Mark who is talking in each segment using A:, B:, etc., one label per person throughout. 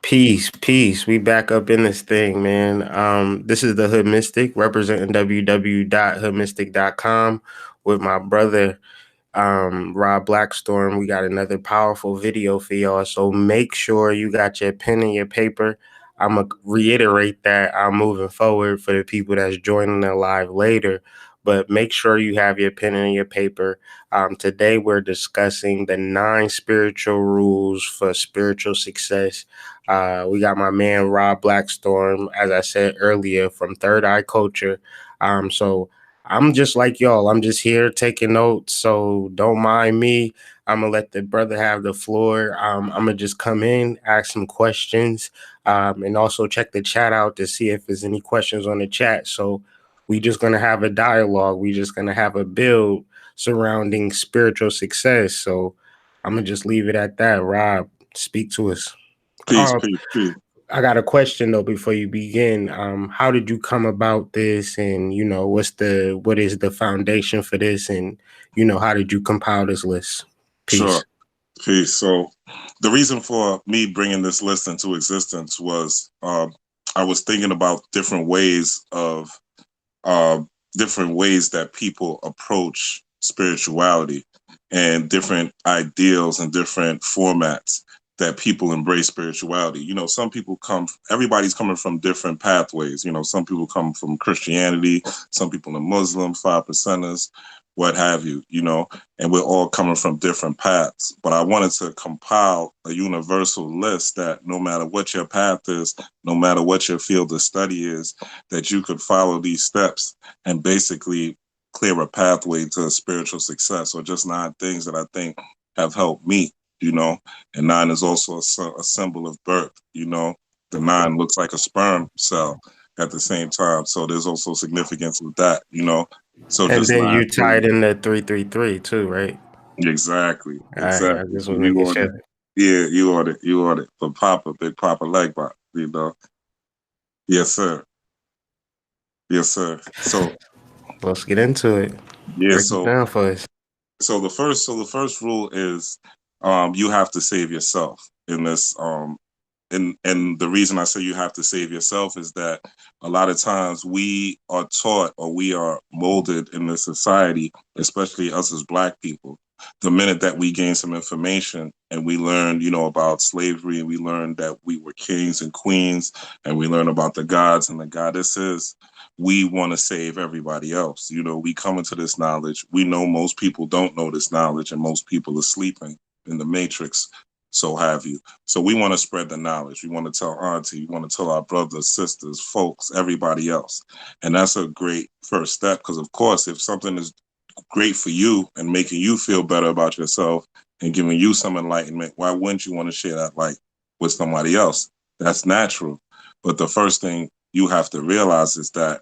A: Peace, peace. We back up in this thing, man. This is the Hood Mystic representing www.hoodmystic.com with my brother Rob BlackStorm. We got another powerful video for y'all. So make sure you got your pen and your paper. I'm gonna reiterate that I'm moving forward for the people that's joining the live later. But make sure you have your pen and your paper. Today we're discussing the 9 spiritual rules for spiritual success. We got my man Rob BlackStorm, as I said earlier, from Third Eye Culture. So I'm just like y'all. I'm just here taking notes, so don't mind me. I'm gonna let the brother have the floor. I'm gonna just come in, ask some questions, and also check the chat out to see if there's any questions on the chat. So we just gonna have a dialogue. We just gonna have a build surrounding spiritual success. So I'm gonna just leave it at that. Rob, speak to us.
B: Peace,
A: Uh,
B: peace, peace.
A: I got a question though before you begin. How did you come about this, and what is the foundation for this, and how did you compile this list?
B: Sure,
A: Peace.
B: peace. So, the reason for me bringing this list into existence was I was thinking about uh, different ways that people approach spirituality and different ideals and different formats that people embrace spirituality. Everybody's coming from different pathways. Some people come from Christianity, some people are Muslim, 5%ers, what have you, and we're all coming from different paths. But I wanted to compile a universal list that no matter what your path is, no matter what your field of study is, that you could follow these steps and basically clear a pathway to spiritual success, or just 9 things that I think have helped me. And 9 is also a symbol of birth. The 9 looks like a sperm cell at the same time. So there's also significance with that. So
A: And
B: just
A: then
B: 9
A: you tied
B: things.
A: in the 333 too, right?
B: Exactly.
A: All right, I
B: Exactly.
A: just
B: So
A: want to
B: you
A: make
B: on it.
A: sure.
B: Yeah, you on it. You on it. For Papa, Big Papa leg bop. Yes, sir. Yes, sir. So
A: Let's get into it.
B: yeah,
A: Break it
B: so
A: down for us.
B: the first rule is you have to save yourself in this and the reason I say you have to save yourself is that a lot of times we are taught or we are molded in this society, especially us as Black people. The minute that we gain some information and we learn, about slavery, and we learn that we were kings and queens, and we learn about the gods and the goddesses, we want to save everybody else. We come into this knowledge. We know most people don't know this knowledge, and most people are sleeping in the matrix, so have you. So we want to spread the knowledge. We want to tell auntie, we want to tell our brothers, sisters, folks, everybody else. And that's a great first step because, of course, if something is great for you and making you feel better about yourself and giving you some enlightenment, why wouldn't you want to share that light with somebody else? That's natural. But the first thing you have to realize is that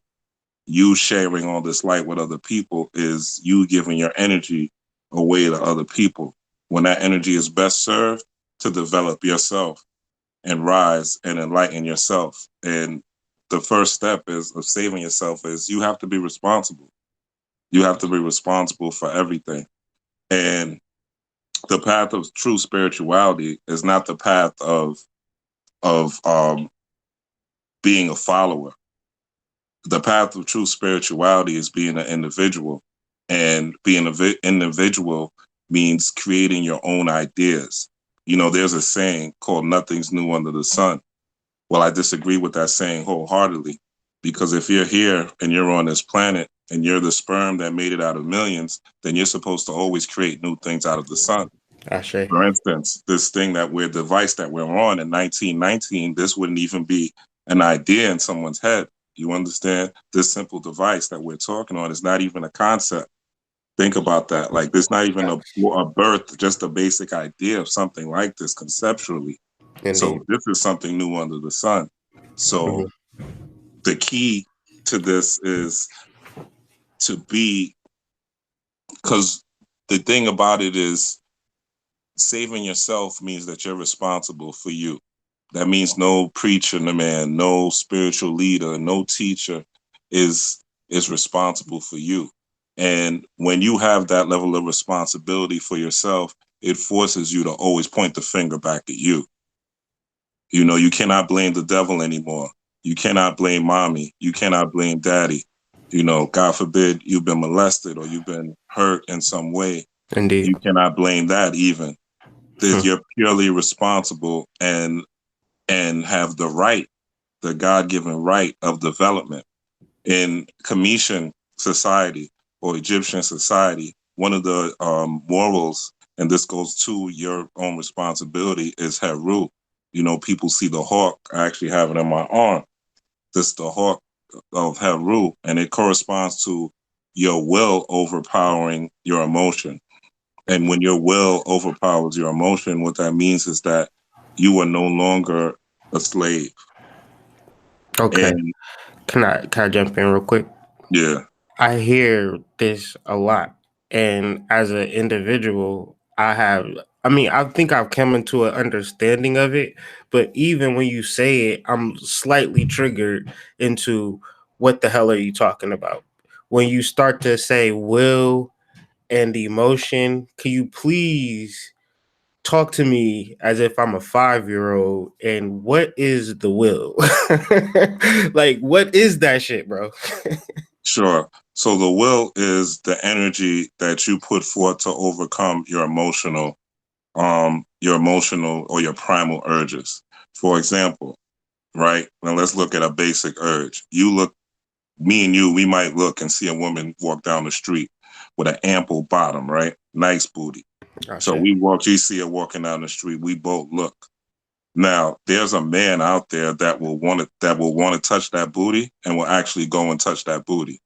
B: you sharing all this light with other people is you giving your energy away to other people. When that energy is best served to develop yourself and rise and enlighten yourself. And the first step is of saving yourself is you have to be responsible. You have to be responsible for everything. And the path of true spirituality is not the path of being a follower. The path of true spirituality is being an individual, and being an individual means creating your own ideas. There's a saying called "nothing's new under the sun." Well, I disagree with that saying wholeheartedly, because if you're here and you're on this planet and you're the sperm that made it out of millions, then you're supposed to always create new things out of the sun.
A: Ashe.
B: For instance, this device that we're on in 1919, this wouldn't even be an idea in someone's head. You understand? This simple device that we're talking on is not even a concept. Think about that. Like, there's not even a birth, just a basic idea of something like this conceptually.
A: Indeed.
B: So this is something new under the sun. So
A: Mhm.
B: the key to this is to be, because the thing about it is, saving yourself means that you're responsible for you. That means no preacher, no man, no spiritual leader, no teacher is responsible for you. And when you have that level of responsibility for yourself, it forces you to always point the finger back at you. You know, you cannot blame the devil anymore. You cannot blame mommy. You cannot blame daddy. You know, God forbid you've been molested or you've been hurt in some way.
A: Indeed.
B: You cannot blame that even. That
A: Hmm.
B: you're purely responsible and have the right, the God given right of development. In Cometian society or Egyptian society, one of the morals, and this goes to your own responsibility, is Heru. You know, people see the hawk. I actually have it on my arm. This is the hawk of Heru, and it corresponds to your will overpowering your emotion. And when your will overpowers your emotion, what that means is that you are no longer a slave.
A: Okay.
B: And
A: Can I jump in real quick?
B: yeah,
A: I hear this a lot, and as an individual, I mean, I think I've come into an understanding of it, but even when you say it, I'm slightly triggered into what the hell are you talking about? When you start to say will and emotion, can you please talk to me as if I'm a 5-year old? And what is the will? Like, what is that shit, bro?
B: sure. So the will is the energy that you put forth to overcome your emotional or your primal urges. For example, right? Now let's look at a basic urge. Me and you, we might look and see a woman walk down the street with an ample bottom, right? Nice booty. So
A: Gotcha.
B: you see her walking down the street, we both look. Now, there's a man out there that will want to touch that booty and will actually go and touch that booty.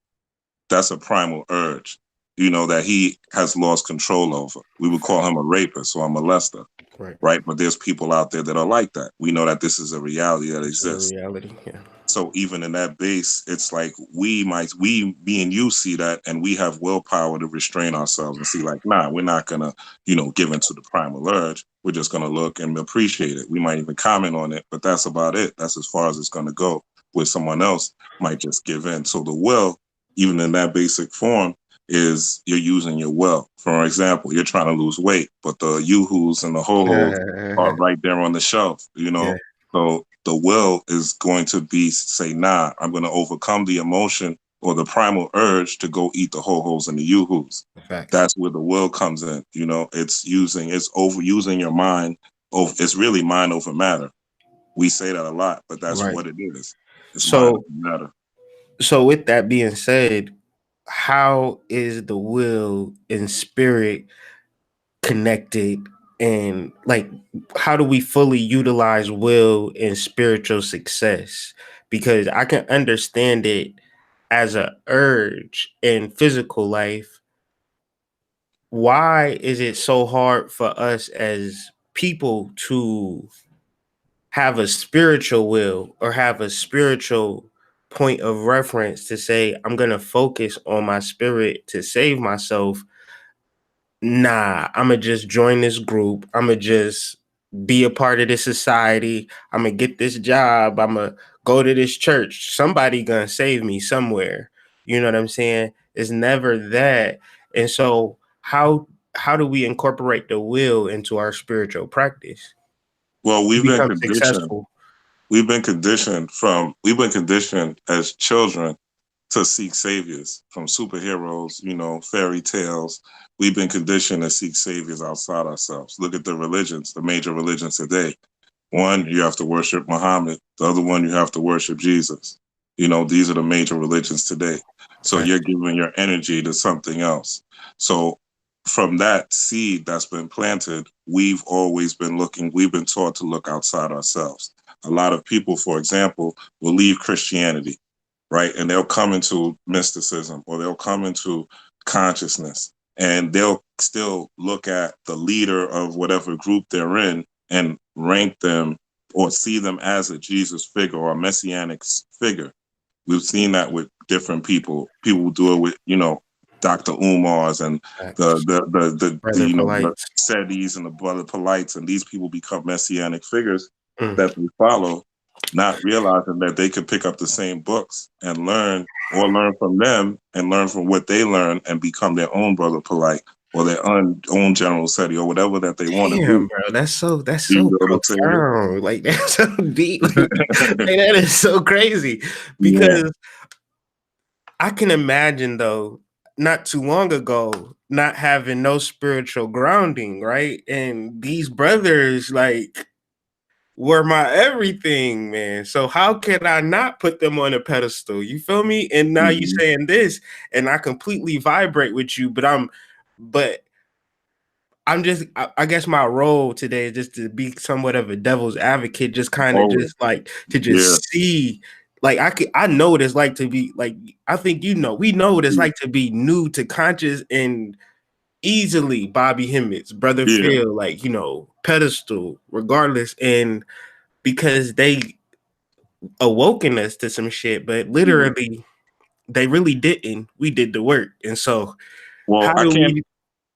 B: That's a primal urge, you know, that he has lost control over. We would call him a rapist or a molester,
A: Right.
B: right? But there's people out there that are like that. We know that this is a reality that
A: This is a
B: exists.
A: reality. Yeah.
B: So even in that base, it's like me and you see that, and we have willpower to restrain ourselves and see like, nah, we're not gonna, you know, give into the primal urge. We're just gonna look and appreciate it. We might even comment on it, but that's about it. That's as far as it's gonna go. Where someone else might just give in. So the will, even in that basic form, is you're using your will. For example, you're trying to lose weight, but the yoo-hoos and the ho-hos are right there on the shelf, you
A: Yeah.
B: know. So the will is going to be say, nah, I'm going to overcome the emotion or the primal urge to go eat the ho-hos and the yoo-hoos.
A: Facts.
B: That's where the will comes in. You know, it's overusing your mind. It's really mind over matter. We say that a lot, but that's
A: Right.
B: what it is. It's mind
A: So,
B: over matter.
A: so with that being said, how is the will and spirit connected? And like, how do we fully utilize will and spiritual success? Because I can understand it as a urge in physical life. Why is it so hard for us as people to have a spiritual will or have a spiritual point of reference to say, I'm going to focus on my spirit to save myself? Nah, I'm going to just join this group. I'm going to just be a part of this society. I'm going to get this job. I'm going to go to this church. Somebody going to save me somewhere. You know what I'm saying? It's never that. And so how do we incorporate the will into our spiritual practice
B: Well,
A: to become successful?
B: we've been conditioned as children to seek saviors from superheroes, you know, fairy tales. We've been conditioned to seek saviors outside ourselves. Look at the religions, the major religions today. One, you have to worship Muhammad. The other one, you have to worship Jesus. You know, these are the major religions today. So
A: Right.
B: you're giving your energy to something else. So from that seed that's been planted, we've been taught to look outside ourselves. A lot of people, for example, will leave Christianity, right? And they'll come into mysticism or they'll come into consciousness and they'll still look at the leader of whatever group they're in and rank them or see them as a Jesus figure or a messianic figure. We've seen that with different people. People do it with, you know, Dr. Umars and
A: Facts.
B: the
A: Brother
B: you know the
A: polite.
B: Sedis and the Brother Polites, and these people become messianic figures
A: Mm,
B: that they follow, not realizing that they could pick up the same books and learn from them and learn from what they learn and become their own Brother Polite or their own general study or whatever that they want to
A: Damn,
B: do.
A: bro, that's
B: You
A: so
B: know what I'm saying?
A: profound. Like that's so deep. Like, that is so crazy
B: Yeah.
A: because I can imagine though, not too long ago, not having no spiritual grounding, right? And these brothers, like, were my everything, man. So how can I not put them on a pedestal? You feel me? And now you
B: Mhm.
A: saying this, and I completely vibrate with you, but I'm just, I guess my role today is just to be somewhat of a devil's advocate, just kind of
B: Always.
A: just like to
B: Yeah.
A: just see, like I know what it's like to be like, I think we know what it's
B: Yeah.
A: like to be new to conscious and easily Bobby Hemmett's brother
B: Yeah.
A: Phil, like pedestal, regardless, and because they awoken us to some shit, but
B: Yeah.
A: literally they really didn't. We did the work, and so
B: Well,
A: how do we?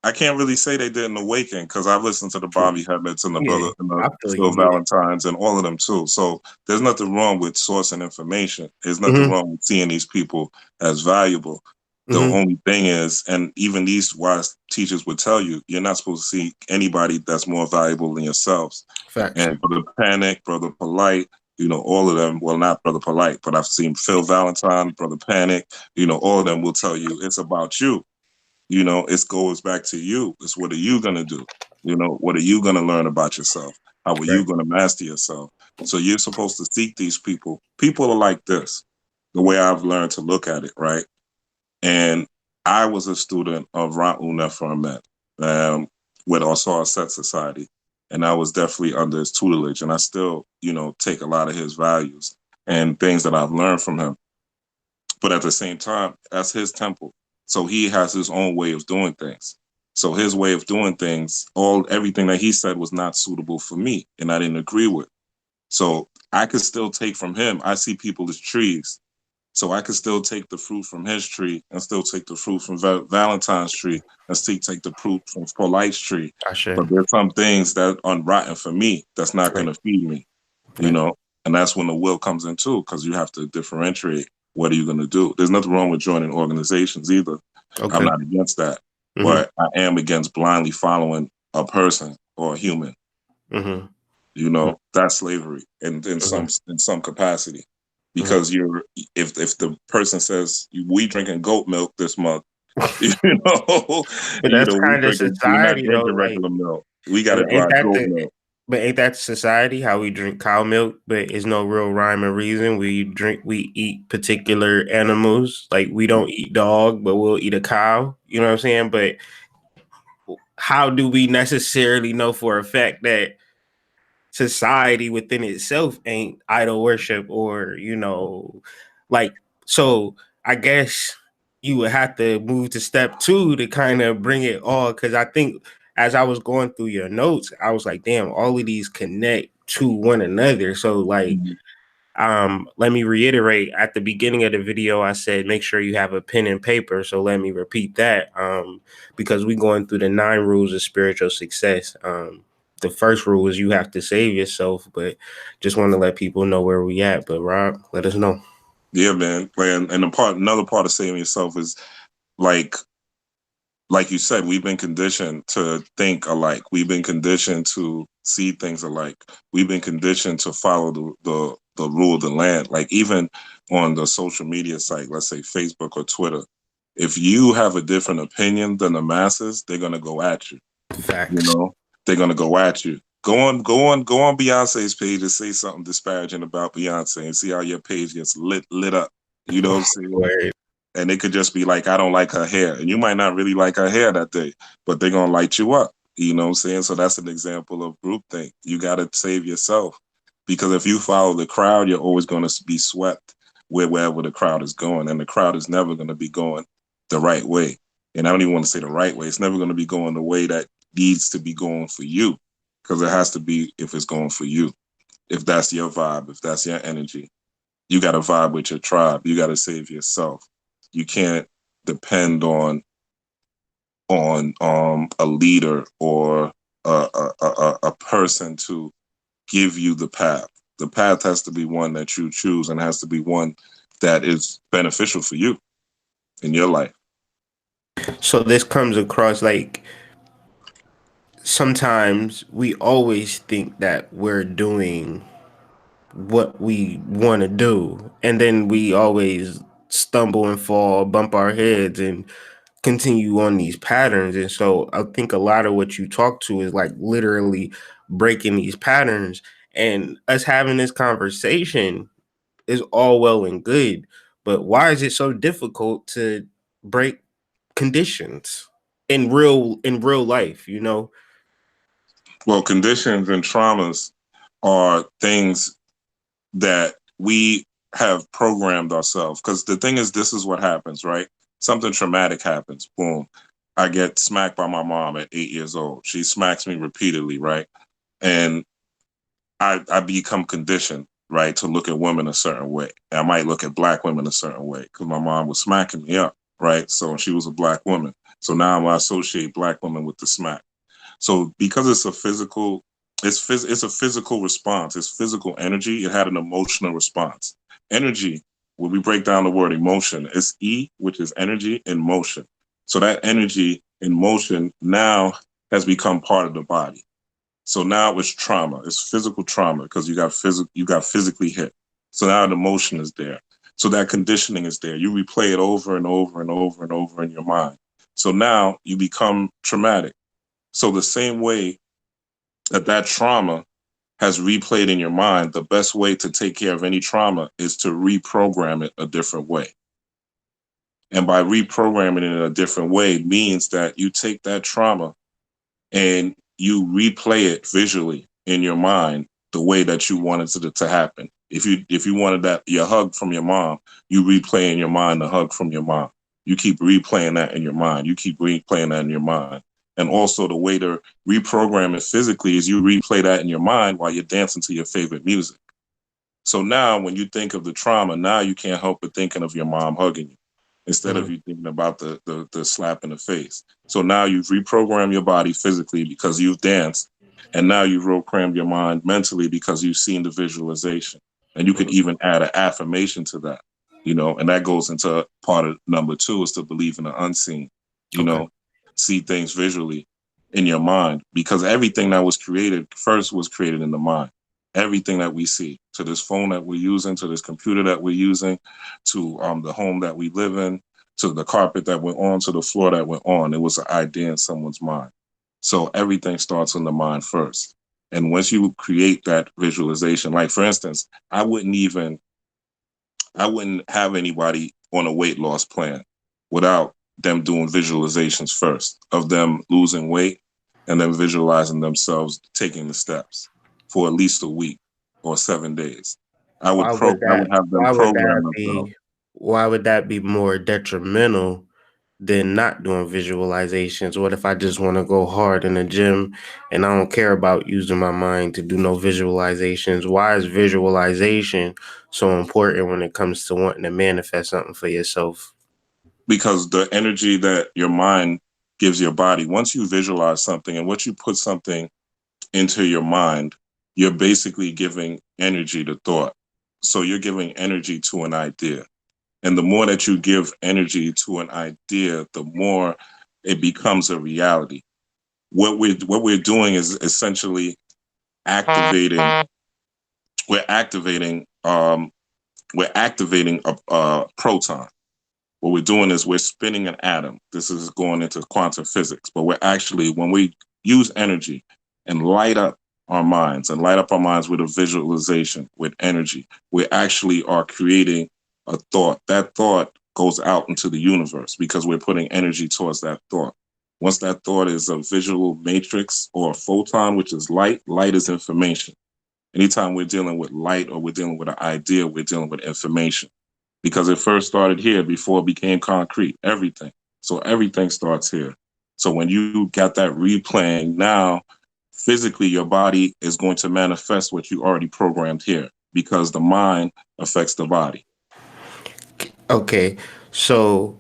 B: I can't really say they didn't awaken because I've listened to the
A: True.
B: Bobby Hemmitts and the
A: Yeah,
B: brother and the
A: I feel
B: Phil
A: you. Yeah.
B: Valentines and all of them too. So there's nothing wrong with sourcing information. There's nothing
A: Hmm.
B: wrong with seeing these people as valuable. The
A: Hmm.
B: only thing is, and even these wise teachers would tell you, you're not supposed to see anybody that's more valuable than yourselves.
A: Facts.
B: And Brother Panic, Brother Polite, all of them, well, not Brother Polite, but I've seen Phil Valentine, Brother Panic, all of them will tell you it's about you. It goes back to you. It's what are you going to do? What are you going to learn about yourself? How are
A: Right.
B: you going to master yourself? So you're supposed to seek these people. People are like this, the way I've learned to look at it, right? And I was a student of Ra'u Nefermet, with also our set society. And I was definitely under his tutelage. And I still, take a lot of his values and things that I've learned from him. But at the same time, that's his temple. So he has his own way of doing things. So his way of doing things, everything that he said was not suitable for me, and I didn't agree with. So I could still take from him. I see people as trees. So I could still take the fruit from his tree and still take the fruit from Valentine's tree and still take the fruit from Polite's tree.
A: I should.
B: But there's some things that are rotten for me that's not going
A: Right.
B: to feed me, you
A: Right.
B: know? And that's when the will comes in too, because you have to differentiate what are you going to do. There's nothing wrong with joining organizations either. I'm
A: Okay.
B: not against that.
A: Hmm.
B: But I am against blindly following a person or a human.
A: Hmm.
B: That's slavery in some capacity,
A: Hmm.
B: because if the person says we drinking goat milk this month, you
A: But that's kind of
B: we're not
A: society, though.
B: drinking
A: Like,
B: regular milk. We got
A: but
B: to
A: ain't
B: drive
A: that
B: goat
A: the?
B: milk.
A: But ain't that society how we drink cow milk? But it's no real rhyme or reason. We eat particular animals. Like we don't eat dog, but we'll eat a cow. You know what I'm saying? But how do we necessarily know for a fact that society within itself ain't idol worship or like, so I guess you would have to move to step two to kind of bring it all, because I think as I was going through your notes I was like, damn, all of these connect to one another. So like,
B: Mhm.
A: let me reiterate, at the beginning of the video I said make sure you have a pen and paper, so let me repeat that, because we're going through the 9 rules of spiritual success. The first rule is you have to save yourself, but just want to let people know where we at. But Rob, let us know.
B: Yeah, man. And another part of saving yourself is like like you said, we've been conditioned to think alike. We've been conditioned to see things alike. We've been conditioned to follow the rule of the land. Like even on the social media site, let's say Facebook or Twitter, if you have a different opinion than the masses, they're gonna go at you. You
A: Facts.
B: know, they're gonna go at you. Go on Beyonce's page and say something disparaging about Beyonce and see how your page gets lit up. You know what I'm saying?
A: Word.
B: And it could just be like, I don't like her hair. And you might not really like her hair that day, but they're going to light you up. You know what I'm saying? So that's an example of groupthink. You got to save yourself, because if you follow the crowd, you're always going to be swept wherever the crowd is going. And the crowd is never going to be going the right way. And I don't even want to say the right way. It's never going to be going the way that needs to be going for you, because it has to be if it's going for you. If that's your vibe, if that's your energy, you got to vibe with your tribe. You got to save yourself. You can't depend on a leader or a person to give you the path. The path has to be one that you choose, and has to be one that is beneficial for you in your life.
A: So this comes across like sometimes we always think that we're doing what we want to do, and then we always stumble and fall, bump our heads, and continue on these patterns. And so I think a lot of what you talk to is like literally breaking these patterns. And us having this conversation is all well and good, but why is it so difficult to break conditions in real life, you know?
B: Well, conditions and traumas are things that we have programmed ourselves. Because the thing is, this is what happens, right? Something traumatic happens. Boom. I get smacked by my mom at 8 years old. She smacks me repeatedly, right? And I become conditioned, right, to look at women a certain way. I might look at black women a certain way because my mom was smacking me up, right? So she was a black woman. So now I associate black women with the smack. So because it's a physical, it's a physical response. It's physical energy. It had an emotional response. Energy, when we break down the word emotion, it's E, which is energy in motion. So that energy in motion now has become part of the body. So now it's trauma. It's physical trauma because you got physically hit. So now the emotion is there. So that conditioning is there. You replay it over and over and over and over in your mind. So now you become traumatic. So the same way that trauma has replayed in your mind, the best way to take care of any trauma is to reprogram it a different way. And by reprogramming it in a different way means that you take that trauma and you replay it visually in your mind the way that you wanted it to happen. If you wanted that your hug from your mom, you replay in your mind the hug from your mom. You keep replaying that in your mind. You keep replaying that in your mind. And also the way to reprogram it physically is you replay that in your mind while you're dancing to your favorite music. So now when you think of the trauma, now you can't help but thinking of your mom hugging you instead of
A: Mhm.
B: you thinking about the slap in the face. So now you've reprogrammed your body physically because you've danced, and now you've reprogrammed your mind mentally because you've seen the visualization. And you can even add an affirmation to that, and that goes into part of number two is to believe in the unseen, you
A: Okay.
B: know, see things visually in your mind because everything that was created first was created in the mind. Everything that we see, to this phone that we're using, to this computer that we're using, to the home that we live in, to the carpet that we're on, to the floor that we're on. It was an idea in someone's mind. So everything starts in the mind first. And once you create that visualization, like for instance, I wouldn't have anybody on a weight loss plan without them doing visualizations first of them losing weight and then visualizing themselves taking the steps for at least a week or 7 days.
A: Why would
B: I would
A: that
B: have them
A: why would
B: program
A: that
B: themselves
A: be why would that be more detrimental than not doing visualizations? What if I just want to go hard in the gym and I don't care about using my mind to do no visualizations? Why is visualization so important when it comes to wanting to manifest something for yourself?
B: because the energy that your mind gives your body, once you visualize something and once you put something into your mind, you're basically giving energy to thought. So you're giving energy to an idea. And the more that you give energy to an idea, the more it becomes a reality. What we're doing is essentially activating. We're activating. We're activating a proton. What we're doing is we're spinning an atom. This is going into quantum physics, but we're actually, when we use energy and light up our minds with a visualization, with energy, we actually are creating a thought. That thought goes out into the universe because we're putting energy towards that thought. Once that thought is a visual matrix or a photon, which is light is information. Anytime we're dealing with light or we're dealing with an idea, we're dealing with information because it first started here before it became concrete, everything. So everything starts here. So when you got that replaying, now physically your body is going to manifest what you already programmed here because the mind affects the body.
A: Okay, so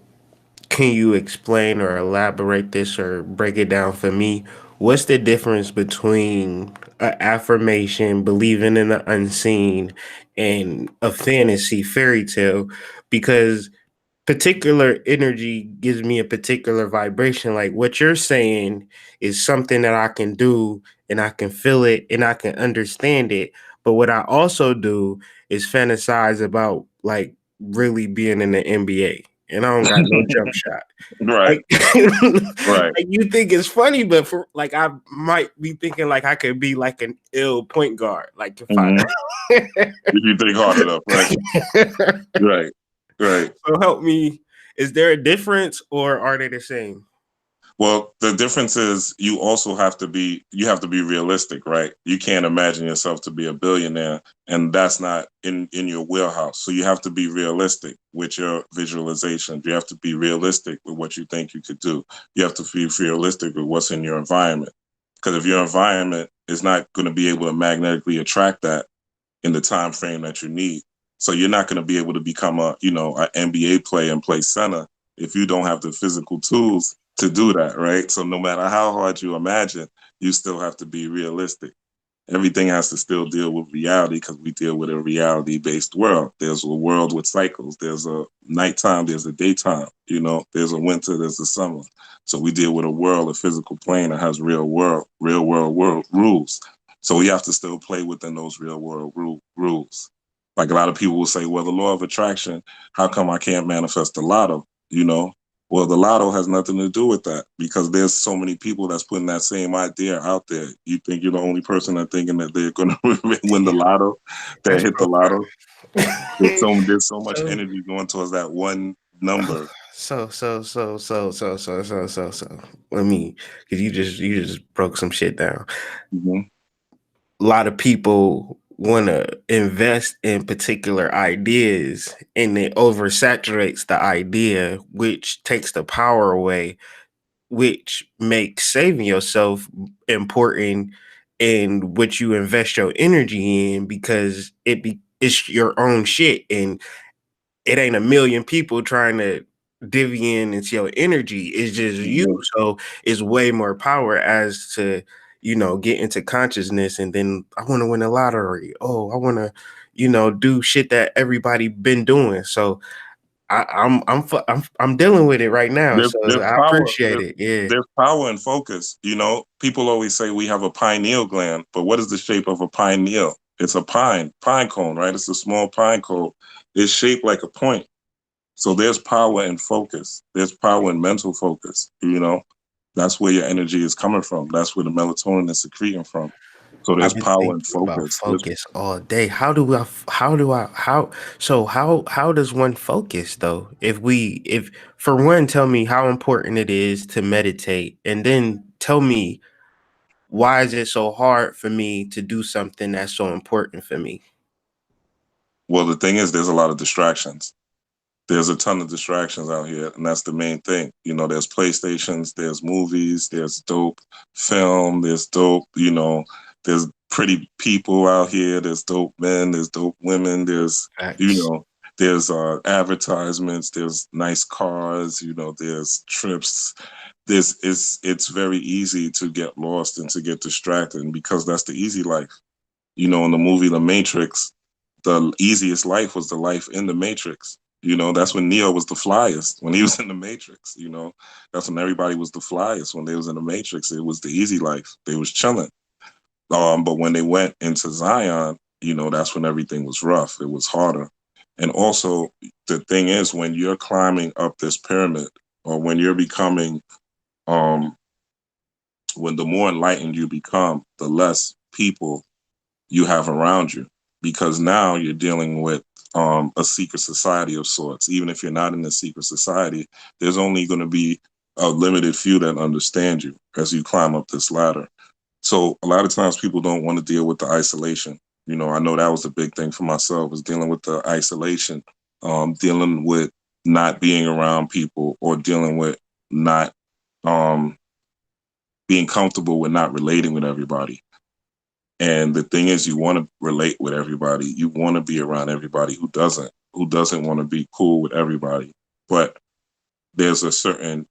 A: can you explain or elaborate this or break it down for me? What's the difference between an affirmation, believing in the unseen, and a fantasy fairy tale? Because particular energy gives me a particular vibration. Like what you're saying is something that I can do and I can feel it and I can understand it. But what I also do is fantasize about like really being in the NBA and I don't got no jump shot.
B: Right,
A: Like,
B: right.
A: like you think it's funny, but for like I might be thinking like I could be like an ill point guard. Like if I
B: Hmm. If you think hard enough, right, right, right.
A: so help me. Is there a difference or are they the same?
B: Well, the difference is you have to be realistic, right? You can't imagine yourself to be a billionaire, and that's not in your wheelhouse. So you have to be realistic with your visualization. You have to be realistic with what you think you could do. You have to be realistic with what's in your environment. Because if your environment is not going to be able to magnetically attract that in the time frame that you need, so you're not going to be able to become an NBA player and play center if you don't have the physical tools to do that, right? So no matter how hard you imagine, you still have to be realistic. Everything has to still deal with reality because we deal with a reality based world. There's a world with cycles. There's a nighttime, there's a daytime, there's a winter, there's a summer. So we deal with a world, a physical plane that has real world rules. So we have to still play within those real world rules. Like a lot of people will say, well, the law of attraction, how come I can't manifest the lotto? You know, well, the lotto has nothing to do with that because there's so many people that's putting that same idea out there. You think you're the only person that thinking that they're going to win the lotto, that
A: That's
B: hit the
A: profound.
B: lotto. There's so much
A: so
B: energy going towards that one number.
A: so. Let me, because you just broke some shit down.
B: Hmm.
A: A lot of people want to invest in particular ideas, and it oversaturates the idea, which takes the power away, which makes saving yourself important in what you invest your energy in because it's your own shit and it ain't a million people trying to divvy in into your energy. It's just you.
B: Hmm.
A: So it's way more power as to, get into consciousness and then I want to win the lottery. Oh, I want to, do shit that everybody been doing. So I'm dealing with it right now.
B: There's,
A: So
B: there's
A: I
B: power.
A: appreciate it. Yeah.
B: There's power in focus. People always say we have a pineal gland, but what is the shape of a pineal? It's a pine cone, right? It's a small pine cone. It's shaped like a point. So there's power in focus. There's power in mental focus. That's where your energy is coming from. That's where the melatonin is secreting from. So there's
A: I've been
B: power in
A: thinking about
B: focus.
A: focus all day. How does one focus though? If for one, tell me how important it is to meditate, and then tell me why is it so hard for me to do something that's so important for me?
B: Well, the thing is, there's a lot of distractions. There's a ton of distractions out here, and that's the main thing. There's PlayStations, there's movies, there's dope film, there's dope, there's pretty people out here, there's dope men, there's dope women, you
A: Facts.
B: know, there's advertisements, there's nice cars, there's trips. It's very easy to get lost and to get distracted, and because that's the easy life. In the movie The Matrix, the easiest life was the life in the Matrix. That's when Neo was the flyest when he was in the Matrix. That's when everybody was the flyest when they was in the Matrix. It was the easy life. They was chilling. But when they went into Zion, that's when everything was rough. It was harder. And also, the thing is, when you're climbing up this pyramid, or when you're becoming, um, when the more enlightened you become, the less people you have around you, because now you're dealing with a secret society of sorts. Even if you're not in a secret society, there's only going to be a limited few that understand you as you climb up this ladder. So a lot of times people don't want to deal with the isolation. I know that was a big thing for myself, was dealing with the isolation, dealing with not being around people, or dealing with not um, being comfortable with not relating with everybody. And the thing is, you want to relate with everybody. You want to be around everybody. Who doesn't want to be cool with everybody? But there's a certain,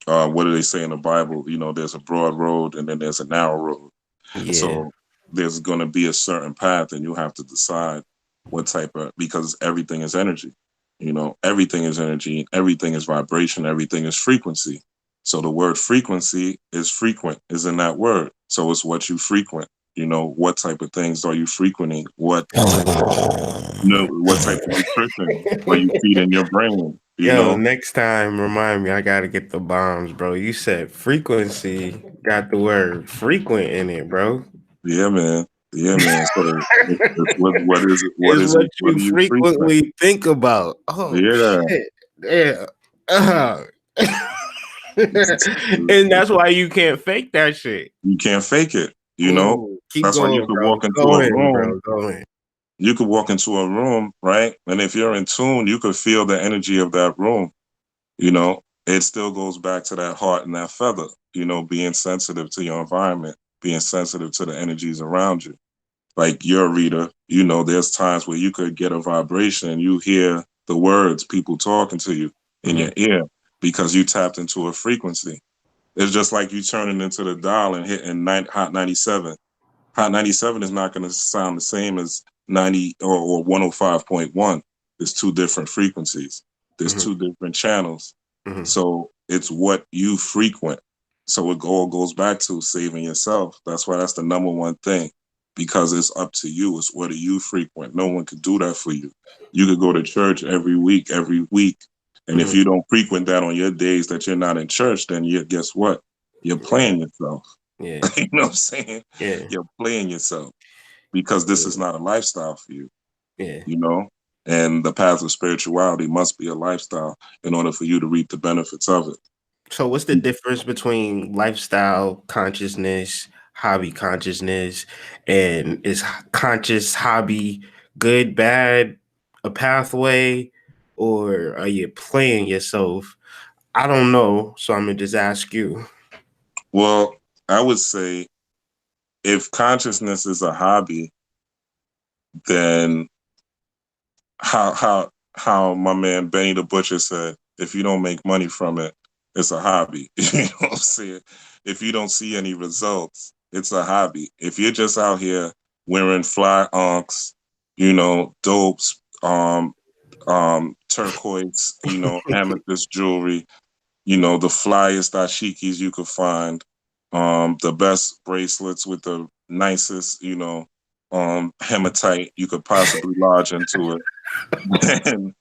B: what do they say in the Bible? There's a broad road and then there's a narrow road.
A: Yeah.
B: So there's going to be a certain path, and you have to decide what type of, because everything is energy. Everything is energy, everything is vibration, everything is frequency. So the word frequency is frequent, is in that word. So it's what you frequent. What type of things are you frequenting? What type of nutrition are you feeding your brain?
A: Yo, next time, remind me. I gotta get the bombs, bro. You said frequency got the word frequent in it, bro.
B: Yeah, man. Yeah, man. So what is it? What
A: Is
B: is
A: what
B: it? What
A: you
B: do you frequent?
A: frequently think about. Oh
B: Yeah.
A: shit. Yeah. Uh. And that's why you can't fake that shit.
B: You can't fake it.
A: Ooh, keep
B: That's why you
A: going,
B: could
A: bro.
B: walk into
A: Go
B: a
A: in,
B: room.
A: bro. Go in.
B: You could walk into a room, right? And if you're in tune, you could feel the energy of that room. It still goes back to that heart and that feather, being sensitive to your environment, being sensitive to the energies around you. Like you're a reader, there's times where you could get a vibration and you hear the words, people talking to you in
A: Mm-hmm.
B: your ear because you tapped into a frequency. It's just like you turning into the dial and hitting Hot 97. Hot 97 is not going to sound the same as 90 or 105.1. There's two different frequencies. There's
A: Mm-hmm.
B: two different channels.
A: Mm-hmm.
B: So it's what you frequent. So it all goes back to saving yourself. That's why that's the number one thing, because it's up to you. It's what do you frequent? No one could do that for you. You could go to church every week. And if
A: Mm-hmm.
B: you don't frequent that on your days that you're not in church, then guess what? You're
A: Yeah.
B: playing yourself.
A: Yeah.
B: You know what I'm saying?
A: Yeah.
B: You're playing yourself because this is
A: Yeah.
B: not a lifestyle for you,
A: Yeah.
B: you know? And the path of spirituality must be a lifestyle in order for you to reap the benefits of it.
A: So what's the difference between lifestyle consciousness, hobby consciousness, and is conscious hobby good, bad, a pathway, or are you playing yourself? I don't know, so I'm gonna just ask you.
B: Well, I would say if consciousness is a hobby, then how my man Benny the Butcher said, if you don't make money from it, it's a hobby. You know what I'm saying? If you don't see any results, it's a hobby. If you're just out here wearing fly unks, dopes, turquoise, amethyst jewelry, the flyest dashikis you could find, the best bracelets with the nicest, hematite you could possibly lodge into it. And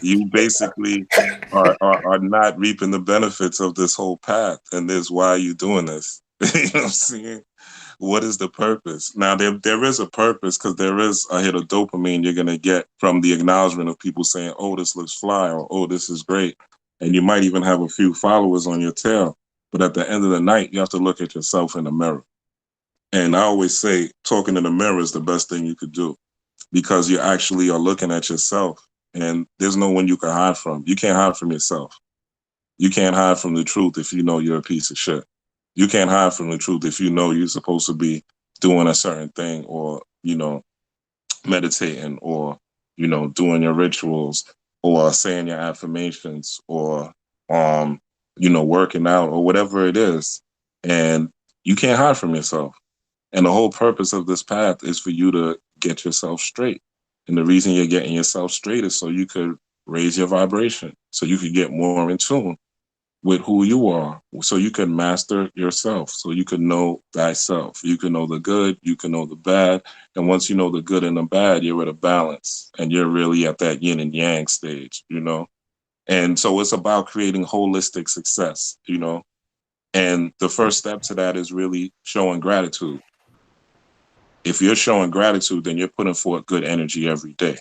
B: you basically are not reaping the benefits of this whole path. And there's why are you doing this? You know what I'm saying? What is the purpose? Now there is a purpose because there is a hit of dopamine you're gonna get from the acknowledgement of people saying, "Oh, this looks fly," or "Oh, this is great," and you might even have a few followers on your tail. But at the end of the night, you have to look at yourself in the mirror. And I always say, talking in the mirror is the best thing you could do because you actually are looking at yourself, and there's no one you can hide from. You can't hide from yourself. You can't hide from the truth if you know you're a piece of shit. You can't hide from the truth if you know you're supposed to be doing a certain thing or, meditating or, doing your rituals or saying your affirmations or, working out or whatever it is. And you can't hide from yourself. And the whole purpose of this path is for you to get yourself straight. And the reason you're getting yourself straight is so you could raise your vibration, so you could get more in tune with who you are, so you can master yourself, so you can know thyself. You can know the good, you can know the bad. And once you know the good and the bad, you're at a balance and you're really at that yin and yang stage. And so it's about creating holistic success. And the first step to that is really showing gratitude. If you're showing gratitude, then you're putting forth good energy every day.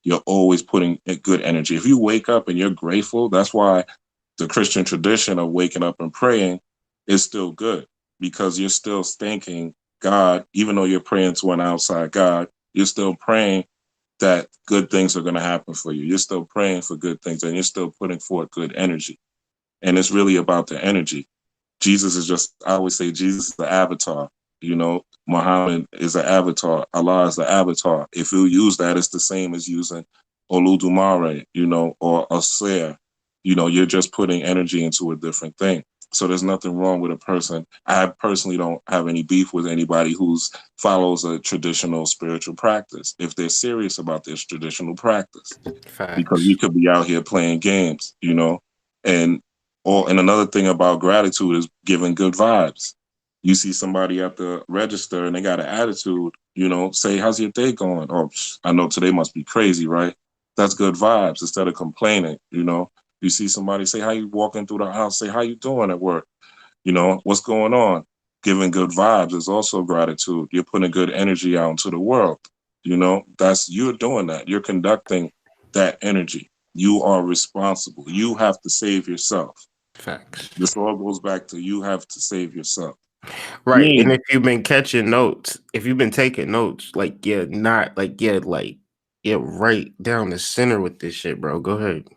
B: You're always putting in good energy. If you wake up and you're grateful, that's why the Christian tradition of waking up and praying is still good, because you're still thanking God, even though you're praying to an outside God, you're still praying that good things are going to happen for you. You're still praying for good things and you're still putting forth good energy. And it's really about the energy. Jesus is just, I always say, Jesus is the avatar. Muhammad is an avatar. Allah is the avatar. If you use that, it's the same as using Oludumare, or Aser. You're just putting energy into a different thing. So there's nothing wrong with a person. I personally don't have any beef with anybody who's follows a traditional spiritual practice if they're serious about this traditional practice, because
A: Facts.
B: you could be out here playing games, and and another thing about gratitude is giving good vibes. You see somebody at the register and they got an attitude, say, how's your day going? Oh, I know today must be crazy, right? That's good vibes instead of complaining. You see somebody, say, how you walking through the house, say, how you doing at work? What's going on? Giving good vibes is also gratitude. You're putting good energy out into the world. That's, you're doing that. You're conducting that energy. You are responsible. You have to save yourself.
A: Facts.
B: This all goes back to you have to save yourself.
A: Right. And
B: Being,
A: if you've been catching notes, if you've been taking notes, like yeah, right down the center with this shit, bro. Go ahead.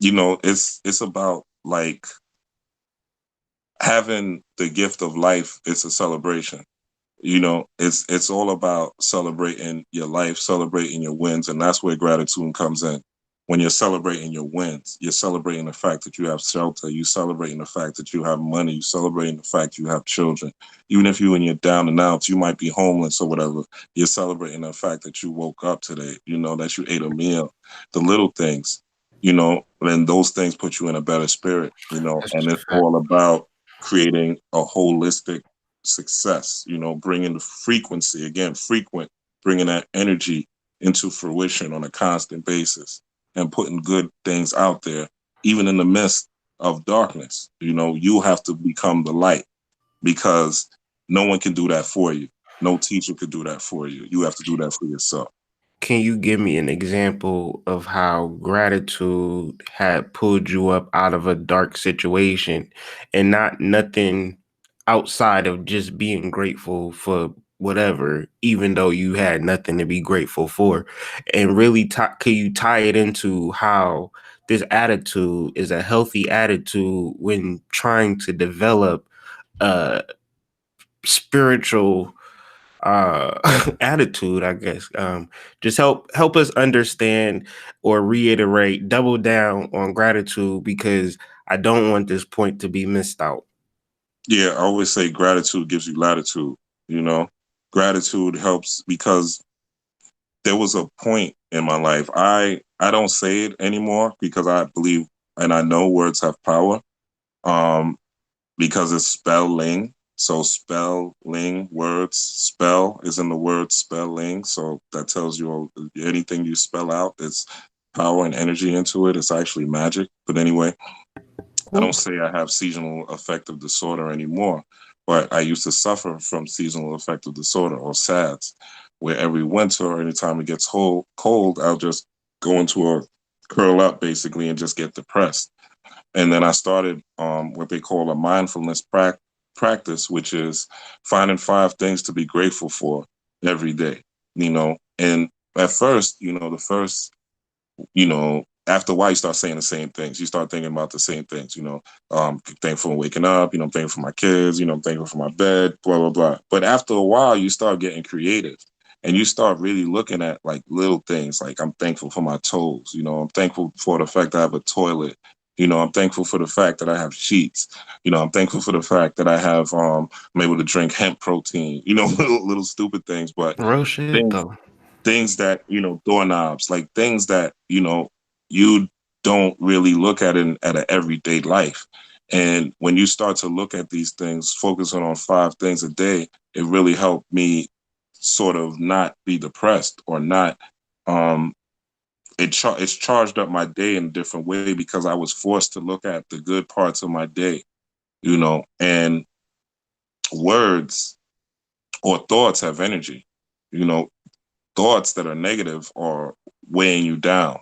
B: it's about like having the gift of life. It's a celebration. It's all about celebrating your life, celebrating your wins, and that's where gratitude comes in. When you're celebrating your wins, you're celebrating the fact that you have shelter, you celebrating the fact that you have money, you celebrating the fact you have children. Even if you and you're down and out, you might be homeless or whatever, you're celebrating the fact that you woke up today, that you ate a meal. The little things, and those things put you in a better spirit,
A: That's
B: and
A: a
B: it's
A: fact.
B: all about creating a holistic success, bringing the frequency again, frequent, bringing that energy into fruition on a constant basis and putting good things out there, even in the midst of darkness. You have to become the light because no one can do that for you. No teacher could do that for you. You have to do that for yourself.
A: Can you give me an example of how gratitude had pulled you up out of a dark situation and not nothing outside of just being grateful for whatever, even though you had nothing to be grateful for? And really, can you tie it into how this attitude is a healthy attitude when trying to develop a spiritual attitude, I guess. Just help us understand or reiterate, double down on gratitude, because I don't want this point to be missed out.
B: Yeah, I always say gratitude gives you latitude. You know, gratitude helps because there was a point in my life. I don't say it anymore because I believe and I know words have power. Um, because it's spelling. So spelling words, spell is in the word spelling. So that tells you anything you spell out, it's power and energy into it. It's actually magic. But anyway, I don't
A: Cool.
B: say I have seasonal affective disorder anymore, but I used to suffer from seasonal affective disorder or SADS, where every winter or anytime it gets cold, I'll just go into a curl up basically and just get depressed. And then I started what they call a mindfulness practice, which is finding 5 things to be grateful for every day. And at first, the first, after a while, you start saying the same things. You start thinking about the same things. Thankful for waking up. I'm thankful for my kids. I'm thankful for my bed. Blah blah blah. But after a while, you start getting creative, and you start really looking at like little things. Like I'm thankful for my toes. I'm thankful for the fact that I have a toilet. I'm thankful for the fact that I have sheets. I'm thankful for the fact that I have I'm able to drink hemp protein. Little stupid things, but
A: Real shit
B: things
A: though.
B: things that doorknobs, like things that you don't really look at in at an everyday life. And when you start to look at these things, focusing on 5 things a day, it really helped me sort of not be depressed or not um it's charged up my day in a different way because I was forced to look at the good parts of my day. And words or thoughts have energy. you know Thoughts that are negative are weighing you down.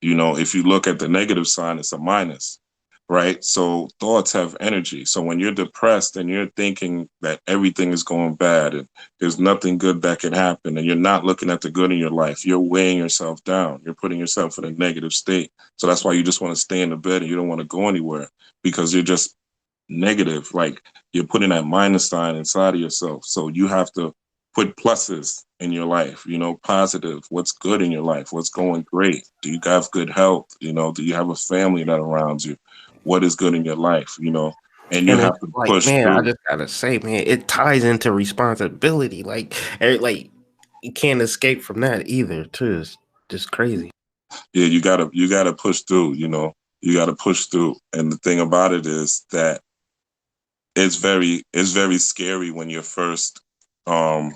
B: If you look at the negative sign, it's a minus, right? So thoughts have energy. So when you're depressed and you're thinking that everything is going bad and there's nothing good that can happen, and you're not looking at the good in your life, you're weighing yourself down. You're putting yourself in a negative state. So that's why you just want to stay in the bed and you don't want to go anywhere because you're just negative. Like you're putting that minus sign inside of yourself. So you have to put pluses in your life, positive, what's good in your life, what's going great. Do you have good health? Do you have a family that surrounds you? What is good in your life? and you
A: And
B: have
A: it's
B: to
A: like,
B: push
A: man, I
B: through.
A: just gotta say, man, it ties into responsibility. Like you can't escape from that either. Too, it's just crazy.
B: Yeah, you gotta push through. You gotta push through. And the thing about it is that it's very scary when you're first um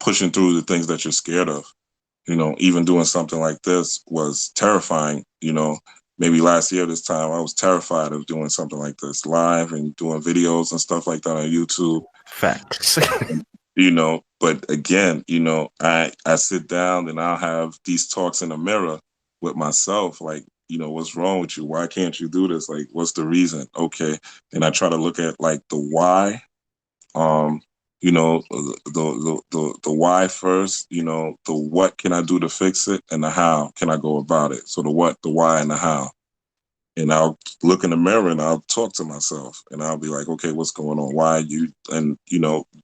B: pushing through the things that you're scared of. Even doing something like this was terrifying. Maybe last year this time I was terrified of doing something like this live and doing videos and stuff like that on YouTube.
A: Facts.
B: But again, I sit down and I'll have these talks in the mirror with myself, like, what's wrong with you? Why can't you do this? Like, what's the reason? Okay. And I try to look at like the why, um, the why first, the what can I do to fix it, and the how can I go about it. So the what, the why, and the how. And I'll look in the mirror and I'll talk to myself and I'll be like, okay, what's going on? Why you, and,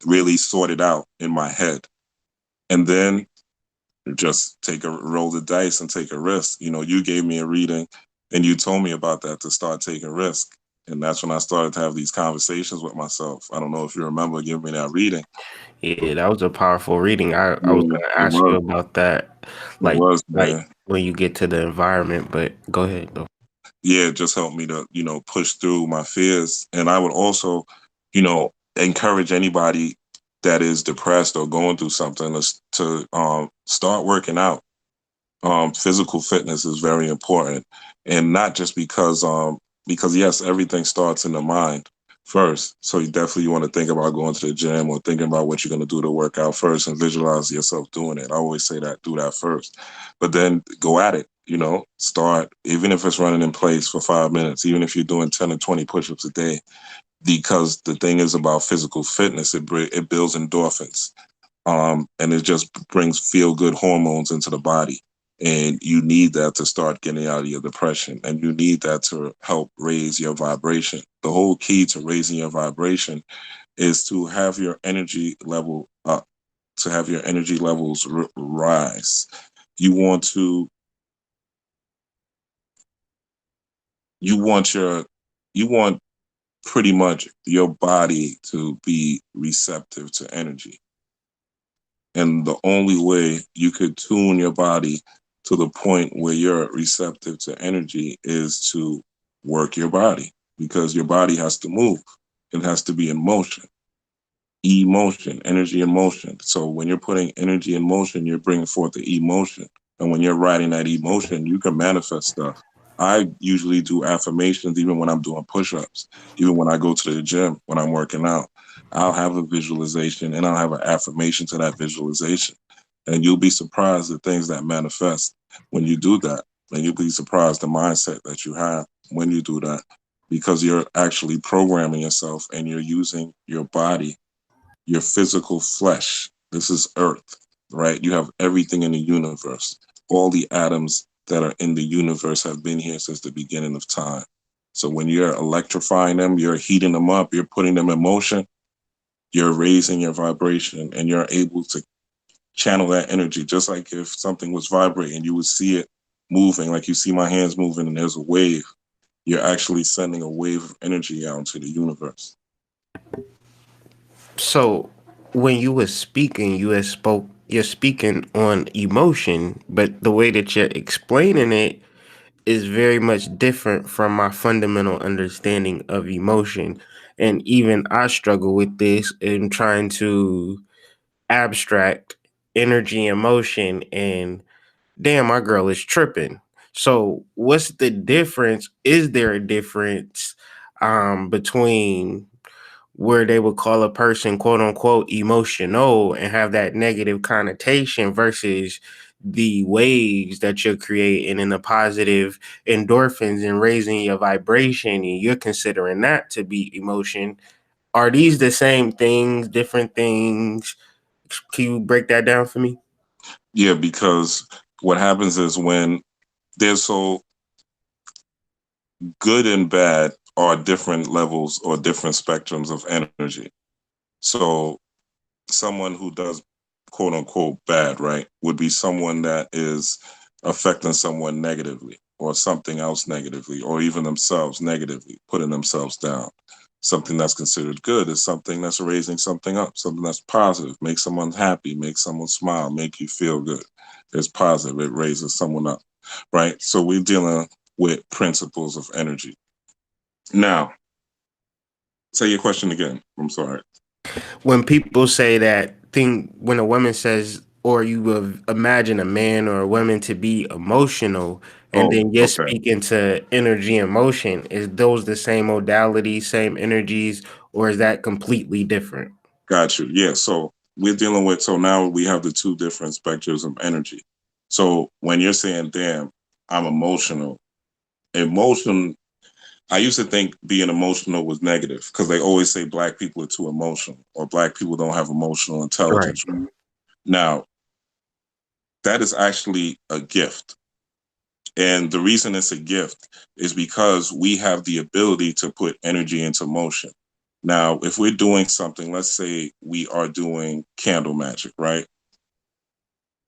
B: really sort it out in my head. And then just roll the dice and take a risk. You gave me a reading and you told me about that to start taking risk. And that's when I started to have these conversations with myself. I don't know if you remember giving me that reading.
A: Yeah, that was a powerful reading. I was
B: Yeah,
A: gonna
B: it
A: ask you
B: was.
A: about that,
B: It
A: like
B: was,
A: like
B: man.
A: when you get to the environment. But go ahead though.
B: Yeah, it just helped me to, push through my fears. And I would also, encourage anybody that is depressed or going through something to start working out. Physical fitness is very important, and not just because yes, everything starts in the mind first. So you want to think about going to the gym or thinking about what you're going to do to work out first and visualize yourself doing it. I always say that, do that first, but then go at it. Start, even if it's running in place for 5 minutes, even if you're doing 10 or 20 push-ups a day, because the thing is about physical fitness, it builds endorphins, and it just brings feel good hormones into the body. And you need that to start getting out of your depression. And you need that to help raise your vibration. The whole key to raising your vibration is to have your energy level up, to have your energy levels rise. You want to, you want your, you want pretty much your body to be receptive to energy. And the only way you could tune your body to the point where you're receptive to energy is to work your body, because your body has to move. It has to be in motion. Emotion, energy and motion. So when you're putting energy in motion, you're bringing forth the emotion. And when you're riding that emotion, you can manifest stuff. I usually do affirmations even when I'm doing push-ups, even when I go to the gym, when I'm working out. I'll have a visualization and I'll have an affirmation to that visualization. And you'll be surprised at things that manifest when you do that. And you'll be surprised the mindset that you have when you do that, because you're actually programming yourself and you're using your body, your physical flesh. This is Earth, right? You have everything in the universe. All the atoms that are in the universe have been here since the beginning of time. So when you're electrifying them, you're heating them up, you're putting them in motion, you're raising your vibration and you're able to channel that energy. Just like if something was vibrating, you would see it moving, like you see my hands moving and there's a wave. You're actually sending a wave of energy out into the universe.
A: So when you were speaking, you're speaking on emotion, but the way that you're explaining it is very much different from my fundamental understanding of emotion. And even I struggle with this in trying to abstract energy and motion, and damn, my girl is tripping. So what's the difference? Is there a difference between where they would call a person quote unquote emotional and have that negative connotation versus the waves that you're creating and the positive endorphins and raising your vibration, and you're considering that to be emotion? Are these the same things, different things? Can you break that down for me?
B: Yeah, because what happens is when there's so good and bad are different levels or different spectrums of energy. So someone who does quote unquote bad, right, would be someone that is affecting someone negatively. or something else negatively, or even themselves negatively, putting themselves down. Something that's considered good is something that's raising something up, something that's positive, make someone happy, make someone smile, make you feel good. It's positive, it raises someone up, right? So we're dealing with principles of energy. Now, say your question again. I'm sorry.
A: When people say that thing, when a woman says, or you will imagine a man or a woman to be emotional, and
B: Oh,
A: then you're
B: okay.
A: speaking to energy and motion, is those the same modalities, same energies, or is that completely different?
B: Got you. Yeah. So we're dealing with, so now we have the two different spectrums of energy. So when you're saying, damn, I'm emotional, emotion, I used to think being emotional was negative because they always say black people are too emotional or black people don't have emotional
A: Right.
B: intelligence. Now, that is actually a gift. And the reason it's a gift is because we have the ability to put energy into motion. Now, if we're doing something, let's say we are doing candle magic, right?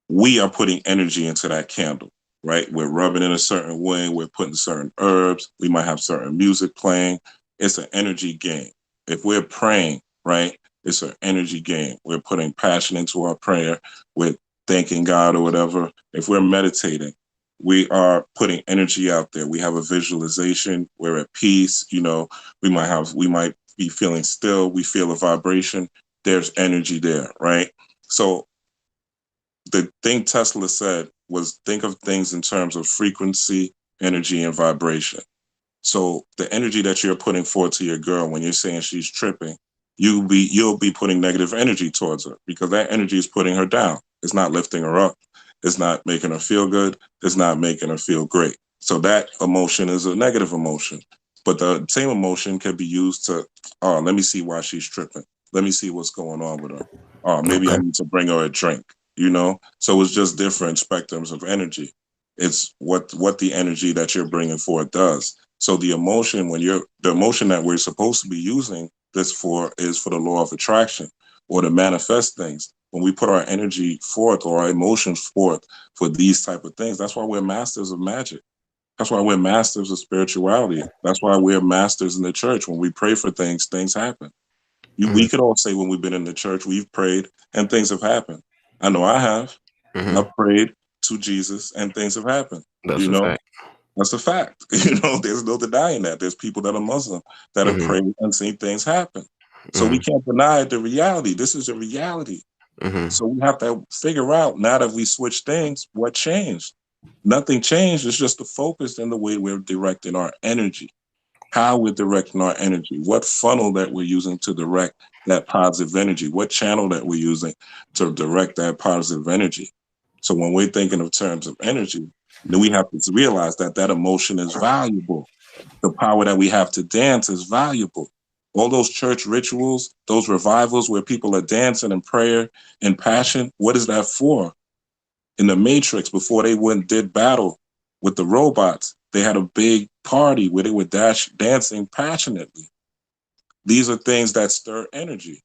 B: We are putting energy into that candle, right? We're rubbing in a certain way, we're putting certain herbs, we might have certain music playing. It's an energy game. If we're praying, right, it's an energy game. We're putting passion into our prayer, we're thanking God or whatever. If we're meditating, we are putting energy out there. We have a visualization, we're at peace, we might be feeling still, we feel a vibration, there's energy there, right? So the thing Tesla said was think of things in terms of frequency, energy, and vibration. So the energy that you're putting forth to your girl when you're saying she's tripping, you'll be putting negative energy towards her because that energy is putting her down. It's not lifting her up. It's not making her feel good. It's not making her feel great. So that emotion is a negative emotion. But the same emotion can be used to, oh, let me see why she's tripping. Let me see what's going on with her. Oh, maybe I
A: Okay.
B: need to bring her a drink. So it's just different spectrums of energy. It's what the energy that you're bringing forth does. So the emotion that we're supposed to be using this for is for the law of attraction or to manifest things. When we put our energy forth or our emotions forth for these type of things, that's why we're masters of magic. That's why we're masters of spirituality. That's why we're masters in the church. When we pray for things, things happen. We
A: Hmm.
B: could all say when we've been in the church, we've prayed and things have happened. I know I have.
A: Hmm.
B: I've prayed to Jesus and things have happened.
A: That's
B: You
A: a
B: know,
A: fact.
B: that's a fact. There's no denying that. There's people that are Muslim that have
A: Hmm.
B: prayed and seen things happen. So we
A: Hmm.
B: can't deny the reality. This is a reality.
A: Hmm.
B: So we have to figure out now that we switched things, what changed? Nothing changed. It's just the focus and the way we're directing our energy, how we're directing our energy, what funnel that we're using to direct that positive energy, what channel that we're using to direct that positive energy. So when we're thinking of terms of energy, then we have to realize that that emotion is valuable. The power that we have to dance is valuable. All those church rituals, those revivals where people are dancing and prayer and passion, what is that for? In the Matrix, before they went did battle with the robots, they had a big party where they were dancing passionately. These are things that stir energy.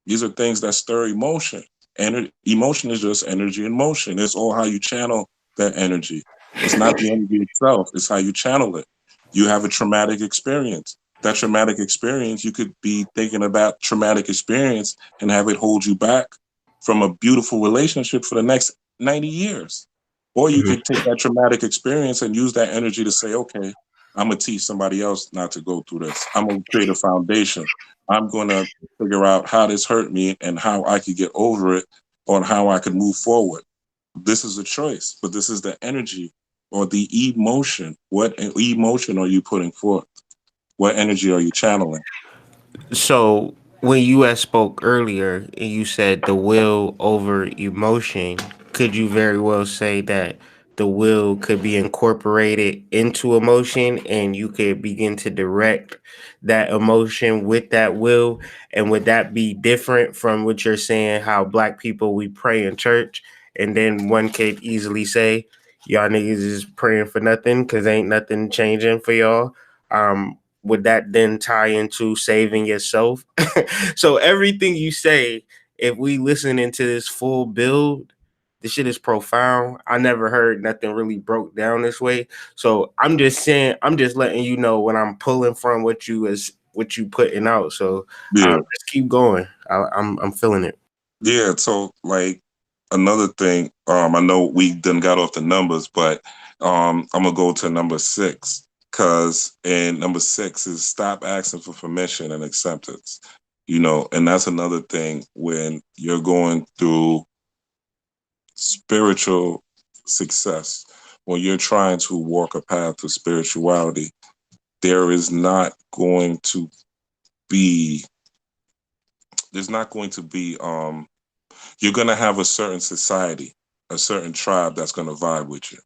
B: These are things that stir emotion. And emotion is just energy in motion. It's all how you channel that energy. It's not the energy itself, it's how you channel it. You have a traumatic experience. That traumatic experience, you could be thinking about traumatic experience and have it hold you back from a beautiful relationship for the next 90 years. Or you could take that traumatic experience and use that energy to say, okay, I'm going to teach somebody else not to go through this. I'm going to create a foundation. I'm going to figure out how this hurt me and how I could get over it or how I could move forward. This is a choice, but this is the energy or the emotion. What emotion are you putting forth? What energy are you channeling?
A: So when you had spoke earlier and you said the will over emotion, could you very well say that the will could be incorporated into emotion and you could begin to direct that emotion with that will? And would that be different from what you're saying, how black people we pray in church and then one could easily say, y'all niggas is praying for nothing because ain't nothing changing for y'all? Would that then tie into saving yourself? So everything you say, if we listen into this full build, This shit is profound. I never heard nothing really broke down this way. So I'm just saying, I'm just letting you know when I'm pulling from what you putting out. So
B: Yeah.
A: just keep going. I'm feeling it.
B: Yeah, so like another thing, I know we done got off the numbers, but I'm gonna go to number six because and number six is stop asking for permission and acceptance. You know, and that's another thing when you're going through spiritual success, when you're trying to walk a path to spirituality, there is not going to be there's not going to be you're going to have a certain society, a certain tribe that's going to vibe with you.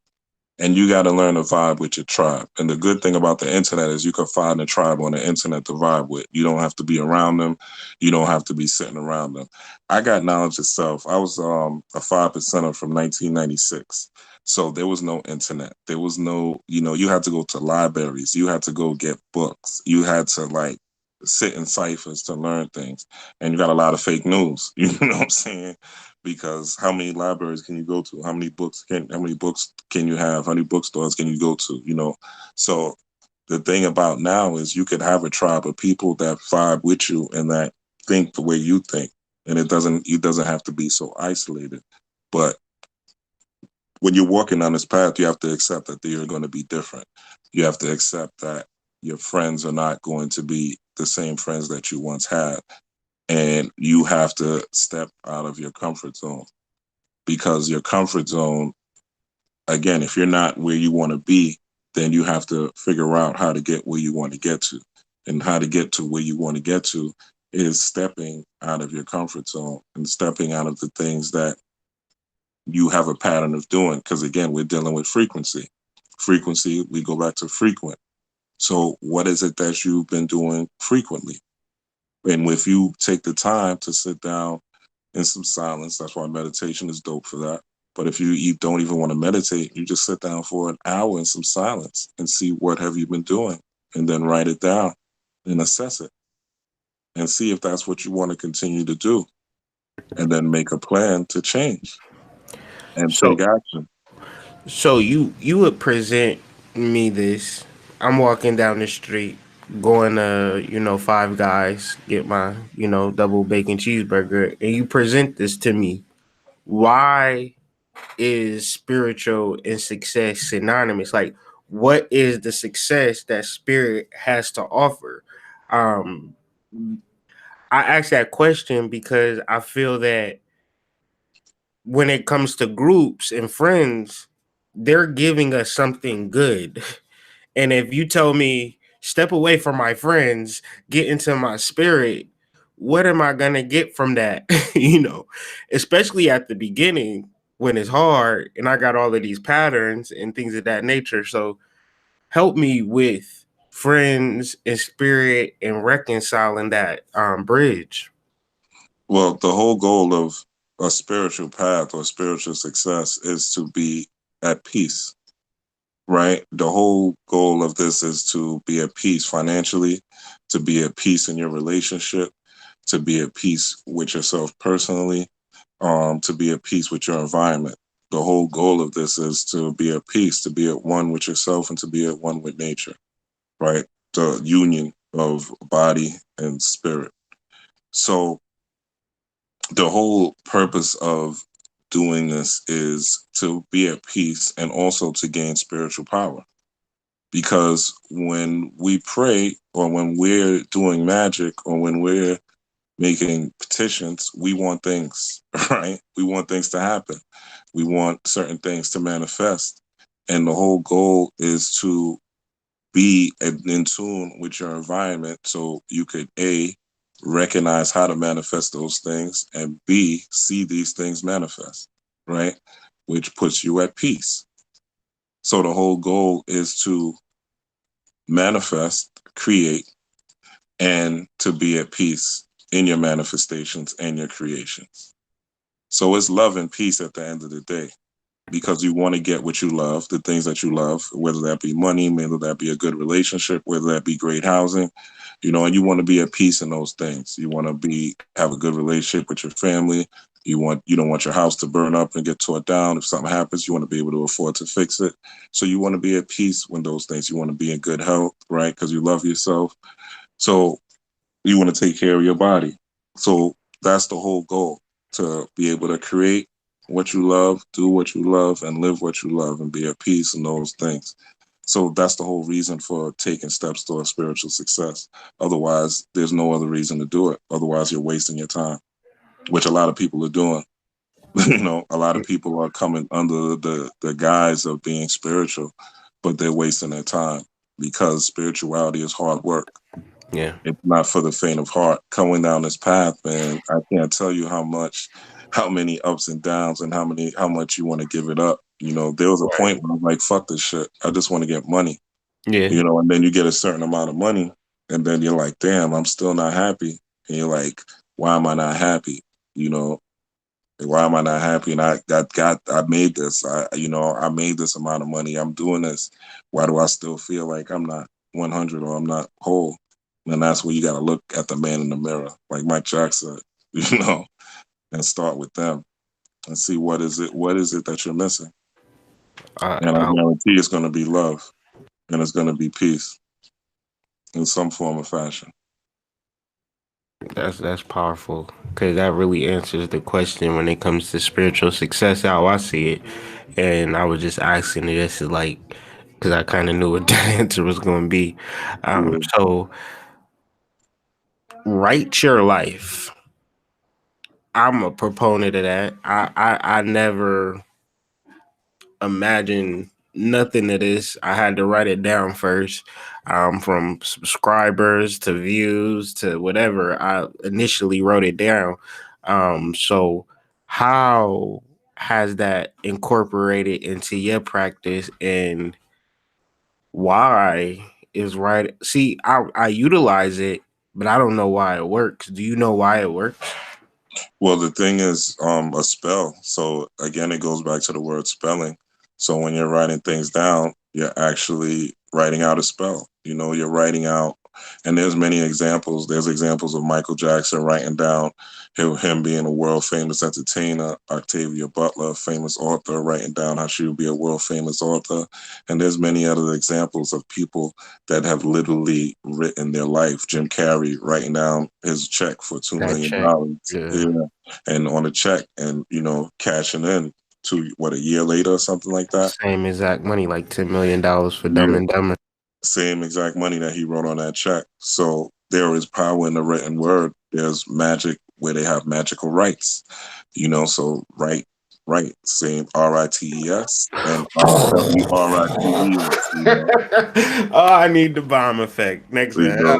B: And you got to learn to vibe with your tribe. And the good thing about the internet is you can find a tribe on the internet to vibe with. You don't have to be around them. You don't have to be sitting around them. I got knowledge of self. I was a 5%er from 1996. So there was no internet. There was no, you had to go to libraries. You had to go get books. You had to like sit in ciphers to learn things. And you got a lot of fake news. You know what I'm saying? Because how many libraries can you go to? How many books can you have? How many bookstores can you go to? So the thing about now is you could have a tribe of people that vibe with you and that think the way you think. And it doesn't have to be so isolated. But when you're walking on this path, you have to accept that you're going to be different. You have to accept that your friends are not going to be the same friends that you once had. And you have to step out of your comfort zone because your comfort zone, again, if you're not where you want to be, then you have to figure out how to get where you want to get to. And how to get to where you want to get to is stepping out of your comfort zone and stepping out of the things that you have a pattern of doing. Because again, we're dealing with frequency. Frequency, we go back to frequent. So what is it that you've been doing frequently? And if you take the time to sit down in some silence, that's why meditation is dope for that. But if you don't even want to meditate, you just sit down for an hour in some silence and see what have you been doing, and then write it down and assess it and see if that's what you want to continue to do, and then make a plan to change and take
A: So
B: action.
A: you would present me this. I'm walking down the street, going to Five Guys, get my double bacon cheeseburger, and you present this to me. Why is spiritual and success synonymous? Like, what is the success that spirit has to offer? Um, I ask that question because I feel that when it comes to groups and friends, they're giving us something good. And if you tell me, step away from my friends, get into my spirit, what am I going to get from that? Especially at the beginning when it's hard and I got all of these patterns and things of that nature. So help me with friends and spirit and reconciling that bridge.
B: Well, the whole goal of a spiritual path or spiritual success is to be at peace, right? The whole goal of this is to be at peace financially, to be at peace in your relationship, to be at peace with yourself personally, to be at peace with your environment. The whole goal of this is to be at peace, to be at one with yourself, and to be at one with nature, right? The union of body and spirit. So the whole purpose of doing this is to be at peace and also to gain spiritual power. Because when we pray or when we're doing magic or when we're making petitions, we want things, right? We want things to happen. We want certain things to manifest. And the whole goal is to be in tune with your environment so you could A, recognize how to manifest those things, and B, see these things manifest, right? Which puts you at peace. So the whole goal is to manifest, create, and to be at peace in your manifestations and your creations. So it's love and peace at the end of the day because you want to get what you love, the things that you love, whether that be money, whether that be a good relationship, whether that be great housing, and you want to be at peace in those things. You want to have a good relationship with your family, You don't want your house to burn up and get torn down. If something happens, you want to be able to afford to fix it. So you want to be at peace when those things. You want to be in good health, right? Because you love yourself. So you want to take care of your body. So that's the whole goal, to be able to create what you love, do what you love, and live what you love, and be at peace in those things. So that's the whole reason for taking steps towards spiritual success. Otherwise, there's no other reason to do it. Otherwise, you're wasting your time, which a lot of people are doing. A lot of people are coming under the guise of being spiritual, but they're wasting their time, because spirituality is hard work.
A: Yeah.
B: It's not for the faint of heart. Coming down this path, man, I can't tell you how many ups and downs, and how much you want to give it up. There was a
A: Right.
B: point where I'm like, fuck this shit. I just want to get money.
A: Yeah.
B: And then you get a certain amount of money, and then you're like, damn, I'm still not happy. And you're like, why am I not happy? You know, why am I not happy? And I made this. I made this amount of money. I'm doing this. Why do I still feel like I'm not 100, or I'm not whole? And that's where you got to look at the man in the mirror, like Mike Jackson, and start with them and see what is it that you're missing.
A: I,
B: And I
A: I,
B: guarantee it's going to be love, and it's going to be peace in some form or fashion.
A: that's powerful, because that really answers the question when it comes to spiritual success. How I see it, and I was just asking this is like because I kind of knew what that answer was going to be.
B: Yeah.
A: So write your life. I'm a proponent of that. I never imagine nothing of this. I had to write it down first, from subscribers to views to whatever. I initially wrote it down. So how has that incorporated into your practice, and why is right? See, I utilize it, but I don't know why it works. Do you know why it works?
B: Well, the thing is, a spell. So again, it goes back to the word spelling. So when you're writing things down, you're actually writing out a spell. You're writing out, and there's many examples. There's examples of Michael Jackson writing down him being a world famous entertainer, Octavia Butler, famous author, writing down how she would be a world famous author. And there's many other examples of people that have literally written their life. Jim Carrey writing down his check for $2
A: That
B: million.
A: check.
B: Yeah.
A: Yeah.
B: And on a check, and cashing in to what, a year later or something like that.
A: Same exact money, like $10 million for Dumb
B: Yeah.
A: and Dumber.
B: Same exact money that he wrote on that check. So there is power in the written word. There's magic where they have magical rights. So right, same RITES and WRITES.
A: Oh, I need the bomb effect. Next
B: There you
A: man.
B: go.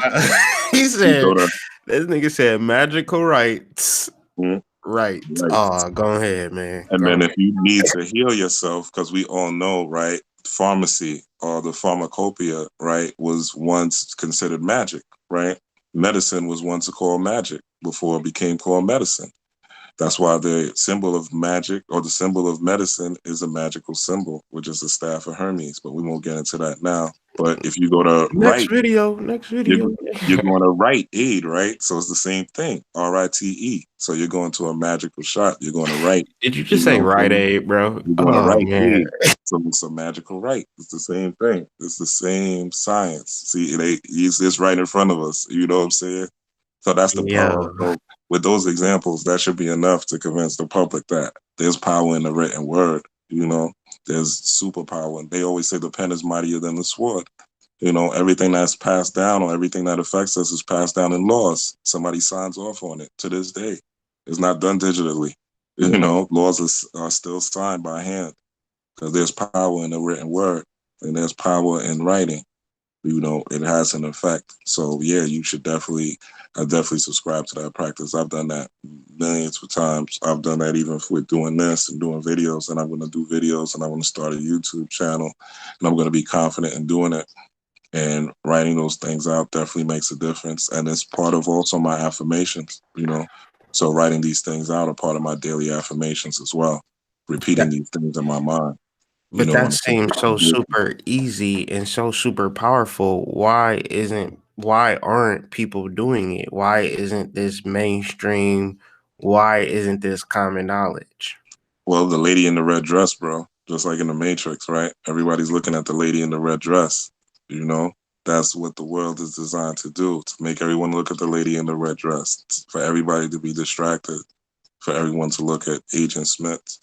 A: He
B: You
A: said,
B: go to
A: this nigga said magical rights.
B: mm,
A: Right.
B: right.
A: Oh, go ahead, man.
B: And
A: Go
B: then
A: ahead.
B: if you need to heal yourself, because we all know, right, pharmacy, or the pharmacopoeia, right, was once considered magic, right? Medicine was once called magic before it became called medicine. That's why the symbol of magic, or the symbol of medicine, is a magical symbol, which is the staff of Hermes. But we won't get into that now. But if you go to
A: Next
B: write,
A: video. Next
B: you're,
A: video.
B: you're going to write aid, right? So it's the same thing, RITE. So you're going to a magical shop. You're going to write,
A: Did you just
B: you
A: say
B: know,
A: Rite
B: so
A: Aid, bro?
B: you're going to
A: Oh
B: write
A: man.
B: aid. So it's a magical right. It's the same thing. It's the same science. See, it's right in front of us. You know what I'm saying? So that's the
A: Yeah.
B: power. So with those examples, that should be enough to convince the public that there's power in the written word. There's superpower. They always say the pen is mightier than the sword. Everything that's passed down, or everything that affects us, is passed down in laws. Somebody signs off on it to this day. It's not done digitally. Laws are still signed by hand, because there's power in the written word, and there's power in writing. It has an effect. So yeah, I definitely subscribe to that practice. I've done that millions of times. I've done that even with doing this and doing videos, and I'm going to do videos, and I'm going to start a YouTube channel, and I'm going to be confident in doing it. And writing those things out definitely makes a difference. And it's part of also my affirmations. So writing these things out are part of my daily affirmations as well. Repeating these things in my mind,
A: But that
B: when
A: seems so super easy and so super powerful. Why aren't people doing it? Why isn't this mainstream? Why isn't this common knowledge?
B: Well, the lady in the red dress, bro. Just like in the Matrix, right? Everybody's looking at the lady in the red dress. You know, that's what the world is designed to do, to make everyone look at the lady in the red dress, for everybody to be distracted, for everyone to look at Agent Smith.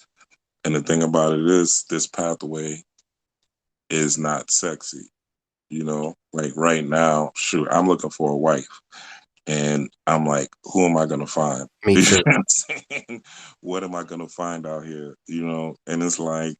B: And the thing about it is, this pathway is not sexy. You know, like right now, shoot, I'm looking for a wife. And I'm like, who am I gonna find?
A: Me
B: You know
A: too.
B: what I'm saying? What am I gonna find out here? You know, and it's like,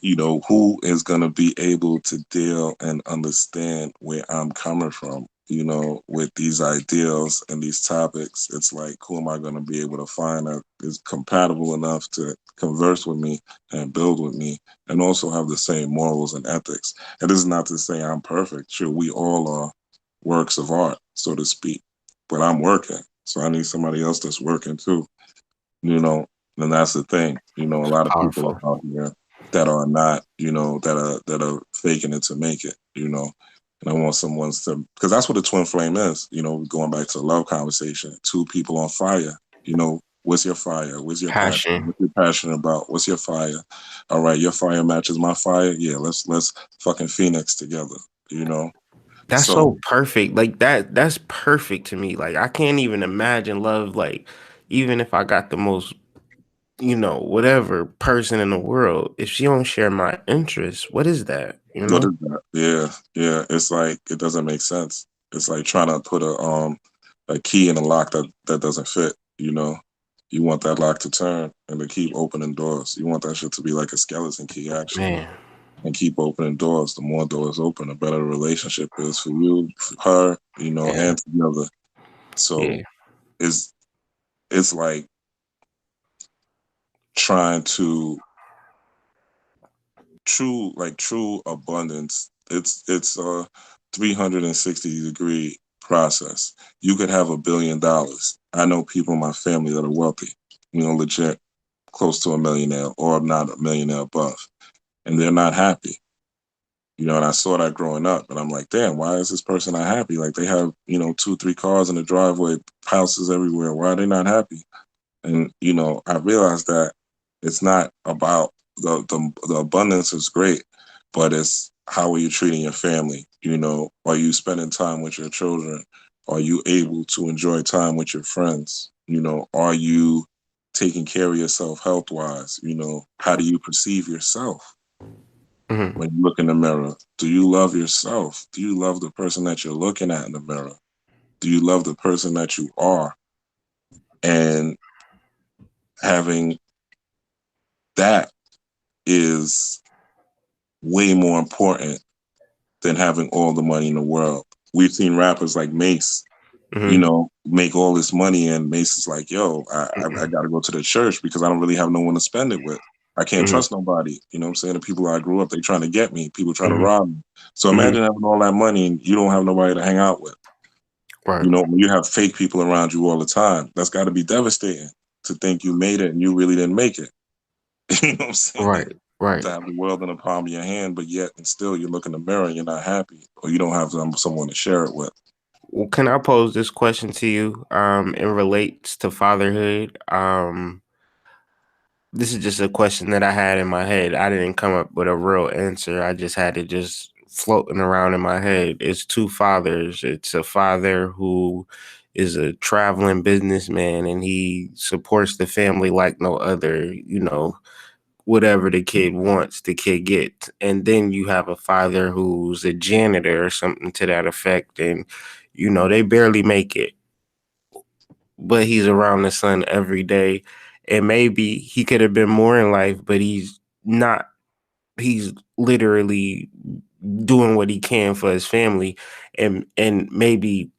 B: you know, who is going to be able to deal and understand where I'm coming from, you know, with these ideals and these topics. It's like, who am I going to be able to find that is compatible enough to converse with me and build with me and also have the same morals and ethics? And this is not to say I'm perfect. Sure, we all are works of art, so to speak, but I'm working. So I need somebody else that's working too, you know, and that's the thing. You know, a lot of people
A: Powerful.
B: are out here that are not, you know, that are faking it to make it, you know. And I want someone to, because that's what a twin flame is, you know, going back to the love conversation, two people on fire, you know, what's your fire? What's your passion?
A: Passion.
B: What you're passionate about? What's your fire? All right, your fire matches my fire. Yeah, let's fucking Phoenix together, you know.
A: That's
B: So
A: so perfect. Like that's perfect to me. Like I can't even imagine love like even if I got the most, whatever person in the world, if she don't share my interests, what is that? You
B: what
A: know?
B: is that? Yeah, yeah. It's like it doesn't make sense. It's like trying to put a key in a lock that doesn't fit. You know, you want that lock to turn and to keep opening doors. You want that shit to be like a skeleton key, actually,
A: Man.
B: and keep opening doors. The more doors open, the better the relationship is for you, for her, you know,
A: Yeah.
B: and together. So
A: Yeah.
B: it's it's like trying to true abundance. It's a 360-degree process. You could have $1 billion. I know people in my family that are wealthy, you know, legit close to a millionaire or not a millionaire above, and they're not happy. You know, and I saw that growing up, and I'm like, damn, why is this person not happy? Like they have, you know, two, three cars in the driveway, houses everywhere. Why are they not happy? And you know, I realized that it's not about the abundance is great, but it's how are you treating your family? You know, are you spending time with your children? Are you able to enjoy time with your friends? You know, are you taking care of yourself health wise? You know, how do you perceive yourself
A: Mhm.
B: when you look in the mirror? Do you love yourself? Do you love the person that you're looking at in the mirror? Do you love the person that you are? And having that is way more important than having all the money in the world. We've seen rappers like Mace, you
A: Mhm.
B: know, make all this money, and Mace is like, "Yo, I
A: Mhm.
B: got to go to the church because I don't really have no one to spend it with. I can't
A: Mhm.
B: trust nobody." You know what I'm saying? The people I grew up, they trying to get me. People trying to
A: Mhm.
B: rob me. So
A: Mhm.
B: imagine having all that money and you don't have nobody to hang out with.
A: Right.
B: You know, when you have fake people around you all the time, that's got to be devastating to think you made it and you really didn't make it. You know what I'm saying?
A: Right. Right.
B: To have the world in the palm of your hand, but yet and still you look in the mirror and you're not happy, or you don't have someone to share it with.
A: Well, can I pose this question to you? It relates to fatherhood. This is just a question that I had in my head. I didn't come up with a real answer. I just had it just floating around in my head. It's two fathers. It's a father who is a traveling businessman and he supports the family like no other, whatever the kid wants, the kid gets. And then you have a father who's a janitor or something to that effect. And, they barely make it, but he's around the son every day. And maybe he could have been more in life, but he's not. He's literally doing what he can for his family, and maybe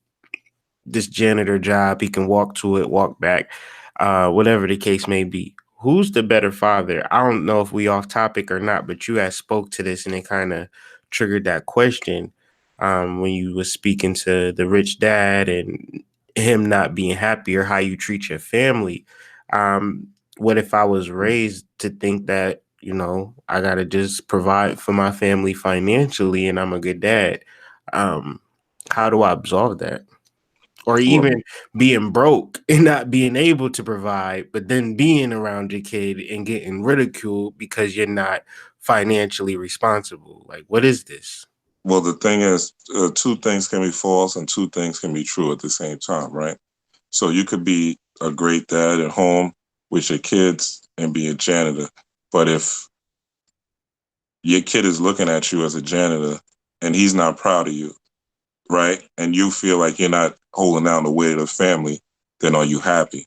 A: this janitor job, he can walk to it, walk back, whatever the case may be. Who's the better father? I don't know if we off topic or not, but you had spoke to this and it kind of triggered that question when you was speaking to the rich dad and him not being happy or how you treat your family. Um, what if I was raised to think that, I gotta just provide for my family financially and I'm a good dad? Um, how do I absolve that? or
B: Well,
A: even being broke and not being able to provide, but then being around your kid and getting ridiculed because you're not financially responsible. Like, what is this?
B: well, the thing is, two things can be false and two things can be true at the same time, right? So you could be a great dad at home with your kids and be a janitor, but if your kid is looking at you as a janitor and he's not proud of you, right? And you feel like you're not holding down the weight of the family, then are you happy?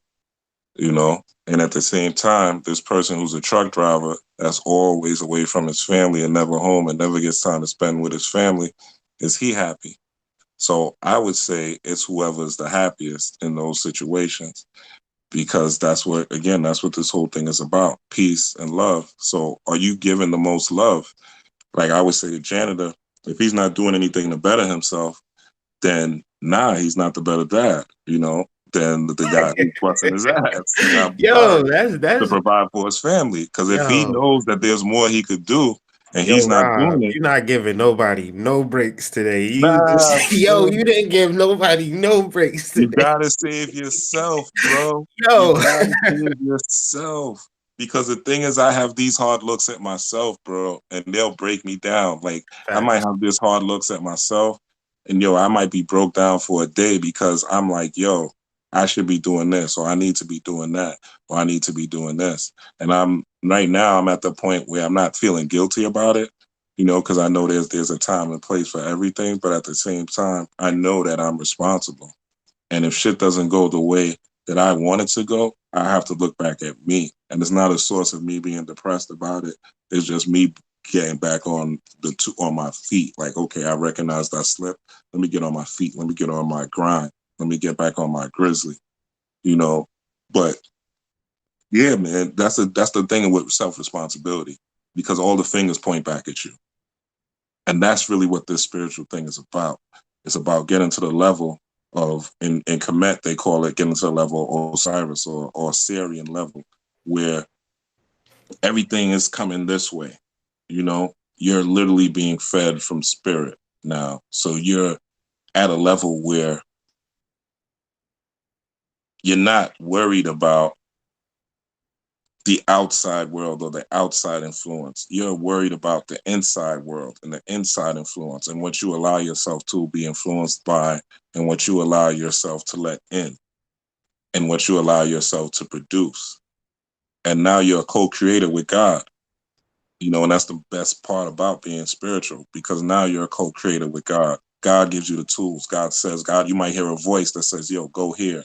B: You know? And at the same time, this person who's a truck driver that's always away from his family and never home and never gets time to spend with his family, is he happy? So I would say it's whoever's the happiest in those situations because that's what this whole thing is about, peace and love. So are you giving the most love? Like I would say the janitor, if he's not doing anything to better himself, then he's not the better dad, than the guy who's busting his ass job
A: Yo,
B: to
A: that's
B: provide for his family. Because if he
A: yo.
B: knows that there's more he could do and
A: Yo,
B: he's not
A: Rob,
B: doing it,
A: you're not giving nobody no breaks today. You
B: nah,
A: just, yo,
B: man,
A: you didn't give nobody no breaks
B: you
A: today.
B: gotta save yourself, bro. You
A: Yo,
B: gotta save yourself. Because the thing is, I have these hard looks at myself, bro, and they'll break me down. Like I might
A: facts.
B: have this hard looks at myself, and I might be broke down for a day because I'm like, yo, I should be doing this, or I need to be doing that, or I need to be doing this. And I'm right now, I'm at the point where I'm not feeling guilty about it, because I know there's a time and place for everything, but at the same time, I know that I'm responsible. And if shit doesn't go the way that I want it to go, I have to look back at me. And it's not a source of me being depressed about it. It's just me getting back on my feet. Like, okay, I recognized I slipped. Let me get on my feet. Let me get on my grind. Let me get back on my grizzly. You know. But yeah, man, that's the thing with self responsibility because all the fingers point back at you. And that's really what this spiritual thing is about. It's about getting to the level of in Kemet they call it getting to the level of Osiris or Syrian level, where everything is coming this way. You're literally being fed from spirit now. So you're at a level where you're not worried about the outside world or the outside influence. You're worried about the inside world and the inside influence and what you allow yourself to be influenced by and what you allow yourself to let in and what you allow yourself to produce. And now you're a co-creator with God. And that's the best part about being spiritual because now you're a co-creator with God. God gives you the tools. God says, God, you might hear a voice that says, yo, go here.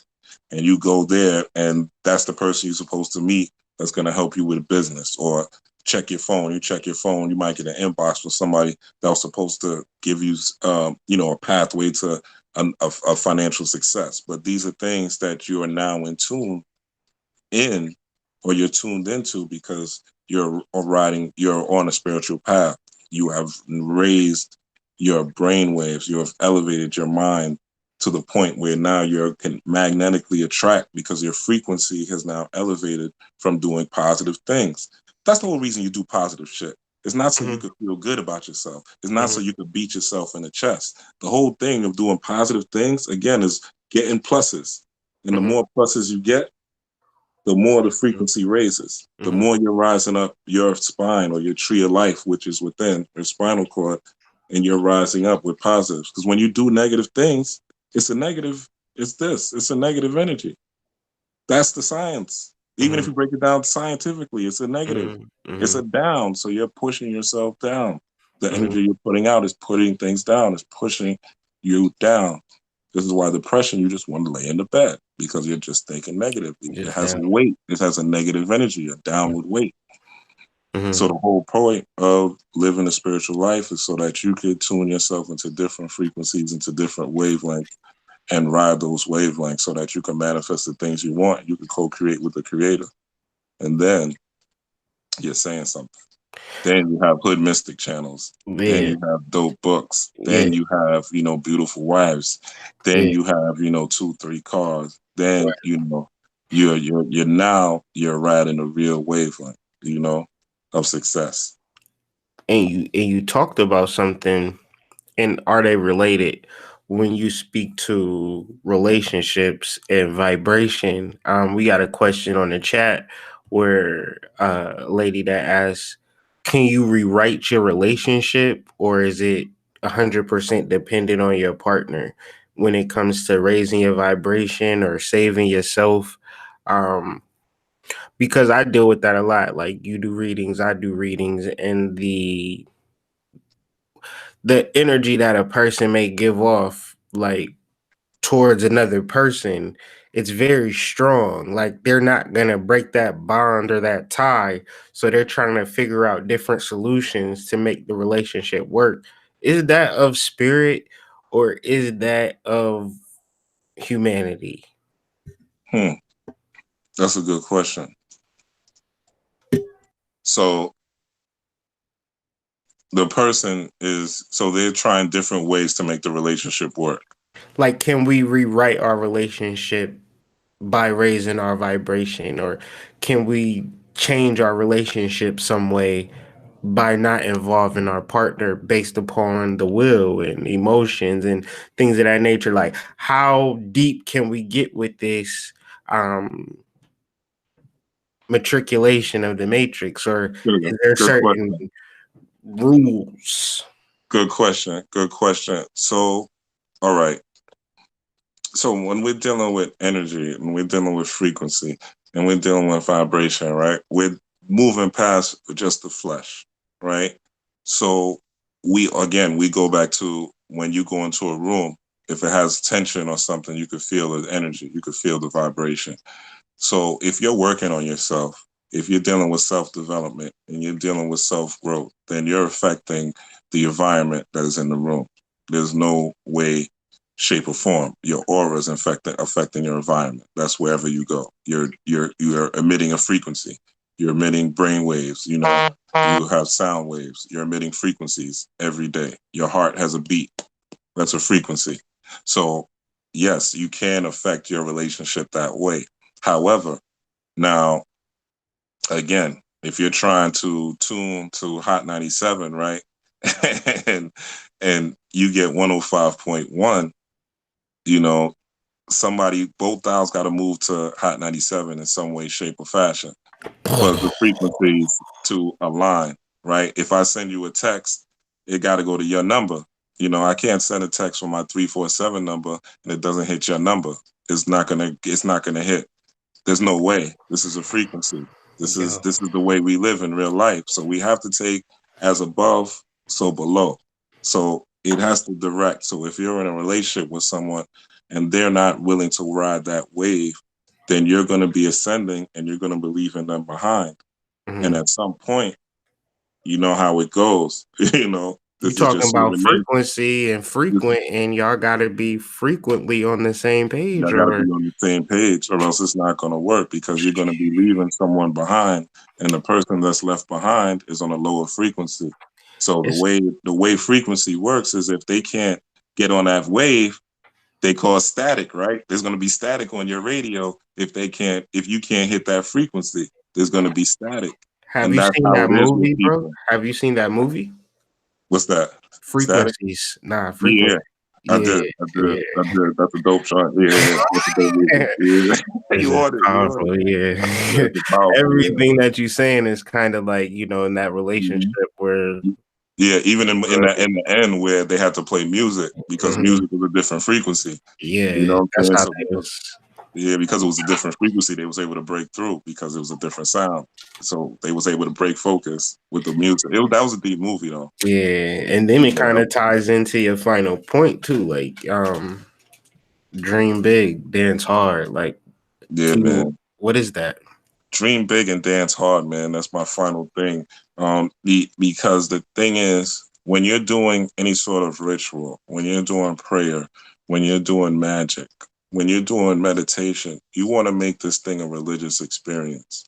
B: And you go there, and that's the person you're supposed to meet that's going to help you with business. Or check your phone. You check your phone, you might get an inbox from somebody that was supposed to give you, a pathway to a financial success. But these are things that you are now in tune in or you're tuned into because you're on a spiritual path. You have raised your brain waves, you have elevated your mind to the point where now you can magnetically attract because your frequency has now elevated from doing positive things. That's the whole reason you do positive shit. It's not so you
A: Hmm.
B: could feel good about yourself. It's not so
A: Hmm.
B: you could beat yourself in the chest. The whole thing of doing positive things, again, is getting pluses. And the
A: Hmm.
B: more pluses you get, the more the frequency raises, the
A: Hmm.
B: more you're rising up your spine or your tree of life, which is within your spinal cord, and you're rising up with positives. Because when you do negative things, it's a negative, it's a negative energy. That's the science. Even if
A: Hmm.
B: you break it down scientifically, it's a negative.
A: Hmm.
B: It's
A: Hmm.
B: a down. So you're pushing yourself down. The
A: Hmm.
B: energy you're putting out is putting things down, it's pushing you down. This is why depression, you just want to lay in the bed because you're just thinking negatively. It
A: Just
B: has a
A: down.
B: weight, it has a negative energy, a downward weight.
A: Hmm.
B: So the whole point of living a spiritual life is so that you could tune yourself into different frequencies, into different wavelengths, and ride those wavelengths so that you can manifest the things you want. You can co-create with the creator. And then you're saying something. Then you have hood mystic channels. Then
A: Yeah.
B: you have dope books.
A: Yeah.
B: Then you have, beautiful wives. Then
A: Yeah.
B: you have, 2, 3 cars. Then, you're riding a real wavelength, of success.
A: And you talked about something, and are they related? when you speak to relationships and vibration. We got a question on the chat where a lady that asks, "Can you rewrite your relationship, or is it 100% dependent on your partner when it comes to raising your vibration or saving yourself?" Um, because I deal with that a lot. Like, you do readings, I do readings, and the energy that a person may give off, like, towards another person, it's very strong. Like, they're not gonna break that bond or that tie, so they're trying to figure out different solutions to make the relationship work. Is that of spirit, or is that of humanity?
B: Hmm, that's a good question. So the person is so they're trying different ways to make the relationship work.
A: Like, can we rewrite our relationship by raising our vibration, or can we change our relationship some way by not involving our partner based upon the will and emotions and things of that nature? Like, how deep can we get with this um matriculation of the matrix, or
B: Good,
A: is there
B: good
A: certain
B: question.
A: rules?
B: Good question. Good question. So, all right. So when we're dealing with energy and we're dealing with frequency and we're dealing with vibration, right? We're moving past just the flesh, right? So we go back to when you go into a room, if it has tension or something, you could feel the energy, you could feel the vibration. So if you're working on yourself, if you're dealing with self development and you're dealing with self growth, then you're affecting the environment that is in the room. There's no way, shape, or form. Your aura is affecting your environment. That's wherever you go. You're emitting a frequency. You're emitting brain waves. You know, you have sound waves. You're emitting frequencies every day. Your heart has a beat. That's a frequency. So yes, you can affect your relationship that way. However, now again, if you're trying to tune to Hot 97, right? and and you get 105.1, you know, somebody both dials got to move to Hot 97 in some way, shape, or fashion for the frequencies to align, right? If I send you a text, it got to go to your number. You know, I can't send a text from my 347 number and it doesn't hit your number. It's not gonna hit. There's no way. This is a frequency. This is
A: Yo,
B: this is the way we live in real life. So we have to take as above, so below. So it has to direct. So if you're in a relationship with someone and they're not willing to ride that wave, then you're going to be ascending and you're going to be leaving them behind. And
A: mhm.
B: at some point, you know how it goes.
A: You
B: This is
A: talking
B: just
A: about
B: human nature.
A: frequency and
B: This,
A: frequent, and y'all gotta be frequently on the same page,
B: y'all got to be
A: or
B: on the same page, or else it's not going to work because you're going to be leaving someone behind, and the person that's left behind is on a lower frequency. So the
A: it's
B: way frequency works is if they can't get on that wave, they cause static, right? There's going to be static on your radio if you can't hit that frequency. There's going to be static,
A: have
B: and
A: you
B: that's
A: seen
B: how
A: that
B: it is with
A: movie, bro?
B: people.
A: Have you seen that movie?
B: What's that? Static?
A: Frequencies. Nah,
B: Yeah,
A: frequency.
B: I
A: Yeah,
B: did. I did.
A: yeah.
B: I did. That's a dope shot. Yeah, that's a dope movie. Yeah.
A: This
B: You
A: is
B: on it. You on it.
A: powerful, yeah.
B: That's a powerful. Yeah.
A: Everything that you saying is kind of like, in that relationship
B: Mhm.
A: where
B: Yeah. Even in the end where they had to play music because
A: mhm,
B: music was a different frequency. You know
A: yeah,
B: what I'm
A: that's
B: saying?
A: how
B: So
A: they was.
B: yeah, because it was a different frequency, they was able to break through because it was a different sound. So they was able to break focus with the music. That was a deep movie though.
A: Yeah, and then it
B: Yeah,
A: kind of ties into your final point too, like dream big, dance hard. Like,
B: yeah,
A: can you,
B: man.
A: what is that?
B: Dream big and dance hard, man. That's my final thing. Because the thing is, when you're doing any sort of ritual, when you're doing prayer, when you're doing magic, when you're doing meditation, you want to make this thing a religious experience.